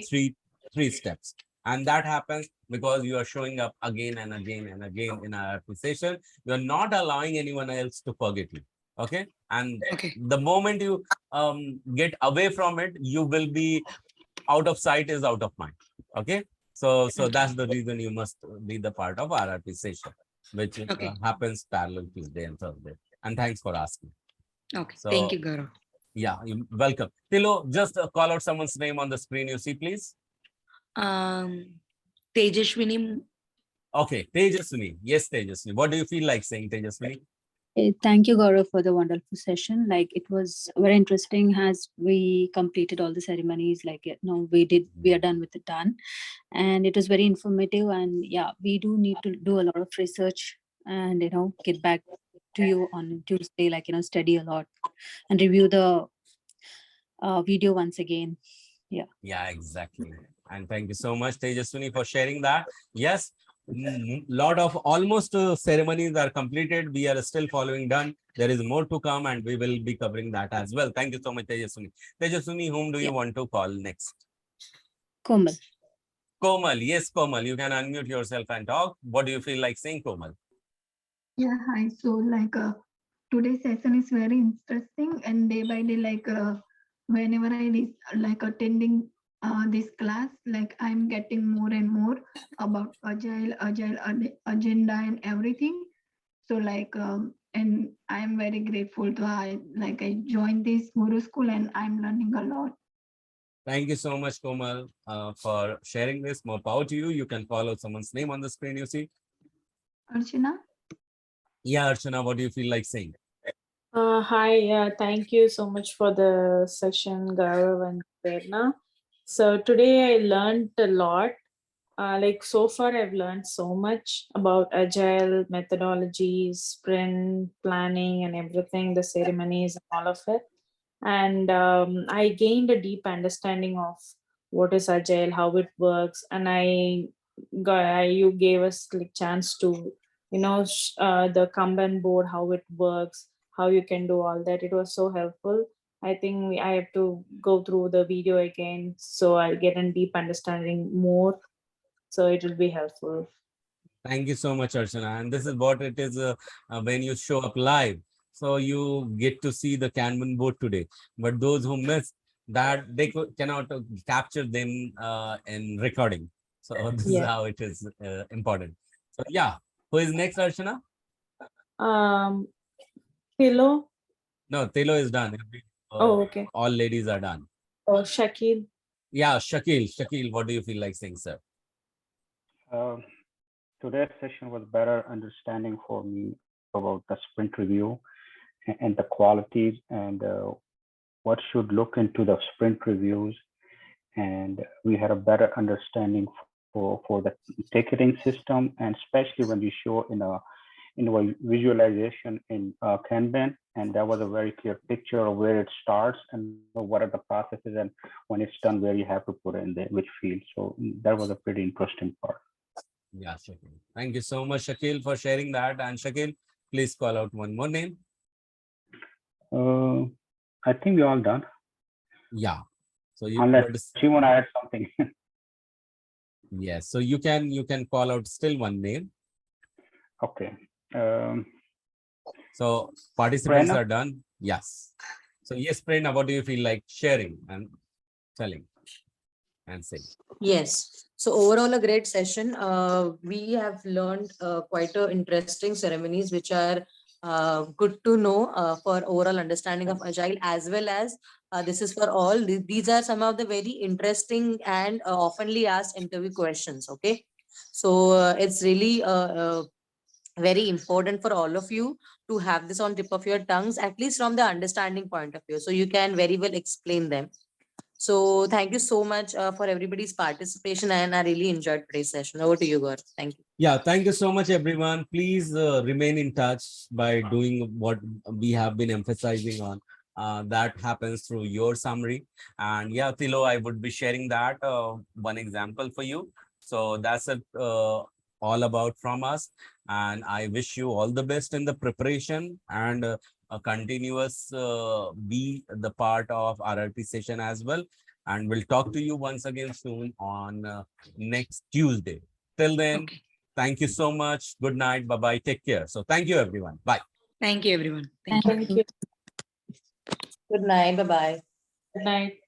three steps, and that happens because you are showing up again and again and again in our session. You are not allowing anyone else to forget you. Okay, and the moment you get away from it, you will be out of sight is out of mind. Okay, so that's the reason you must be the part of RRP session, which happens parallel Tuesday and Thursday. And thanks for asking. So, thank you, Gaurav. Yeah, you're welcome. Tilo, just call out someone's name on the screen you see, please. Tejaswini. Okay, Tejaswini. Yes, Tejaswini. What do you feel like saying, Tejaswini? Thank you, Gaurav, for the wonderful session. Like, it was very interesting as we completed all the ceremonies. Like, we are done with it done, and it was very informative. And yeah, we do need to do a lot of research and get back to you on Tuesday. Like, study a lot and review the video once again. Yeah. Yeah, exactly. And thank you so much, Tejaswini, for sharing that. Yes, lot of almost ceremonies are completed. We are still following done. There is more to come, and we will be covering that as well. Thank you so much, Tejaswini. Tejaswini, whom do you want to call next? Komal. Komal. Yes, Komal, you can unmute yourself and talk. What do you feel like saying, Komal? Yeah, hi. So today's session is very interesting, and day by day, whenever I attending this class, like I'm getting more and more about agenda and everything. So and I'm very grateful to I joined this Guru School, and I'm learning a lot. Thank you so much, Komal, for sharing this. More power to you. You can follow someone's name on the screen, you see. Archana? Yeah, Archana, what do you feel like saying? Hi, thank you so much for the session, Gaurav and Prerna. So today I learned a lot. Like so far, I've learned so much about agile methodologies, sprint planning, and everything, the ceremonies, and all of it. And I gained a deep understanding of what is agile, how it works, and you gave us like chance to the Kanban board, how it works, how you can do all that. It was so helpful. I think I have to go through the video again so I get a deep understanding more. So it will be helpful. Thank you so much, Archana. And this is what it is when you show up live. So you get to see the Kanban board today. But those who miss that, they cannot capture them in recording. So this is Yeah. how it is important. So yeah, who is next, Archana? Hello. No, Telo is done. Oh, okay. All ladies are done. Oh, Shakil. Yeah, Shakil. Shakil, what do you feel like saying, sir? Today's session was better understanding for me about the sprint review and the qualities and what should look into the sprint reviews. And we had a better understanding for the ticketing system, and especially when you show in a visualization in Kanban, and that was a very clear picture of where it starts and what are the processes, and when it's done, where you have to put in there, which field. So that was a pretty interesting part. Yeah, Shakil. Thank you so much, Shakil, for sharing that. And Shakil, please call out one more name. I think we're all done. Yeah. So unless you want to add something. Yes. So you can call out still one name. Okay. So participants Prerna? are done. Yes. So yes, Prerna, what do you feel like sharing and telling and saying? Yes. So overall, a great session. We have learned quite interesting ceremonies, which are good to know for overall understanding of Agile, as well as this is for all. These are some of the very interesting and oftenly asked interview questions. Okay. So it's really very important for all of you to have this on tip of your tongues, at least from the understanding point of view. So you can very well explain them. So thank you so much for everybody's participation, and I really enjoyed today's session. Over to you, Gaur. Thank you. Yeah, thank you so much, everyone. Please remain in touch by doing what we have been emphasizing on. That happens through your summary. And yeah, Tilo, I would be sharing that one example for you. So that's it, all about from us. And I wish you all the best in the preparation and a continuous be the part of RRP session as well. And we'll talk to you once again soon on next Tuesday. Till then, Okay. thank you so much. Good night. Bye-bye. Take care. So thank you, everyone. Bye. Thank you, everyone. Thank you. Thank you. Good night. Bye-bye. Good night.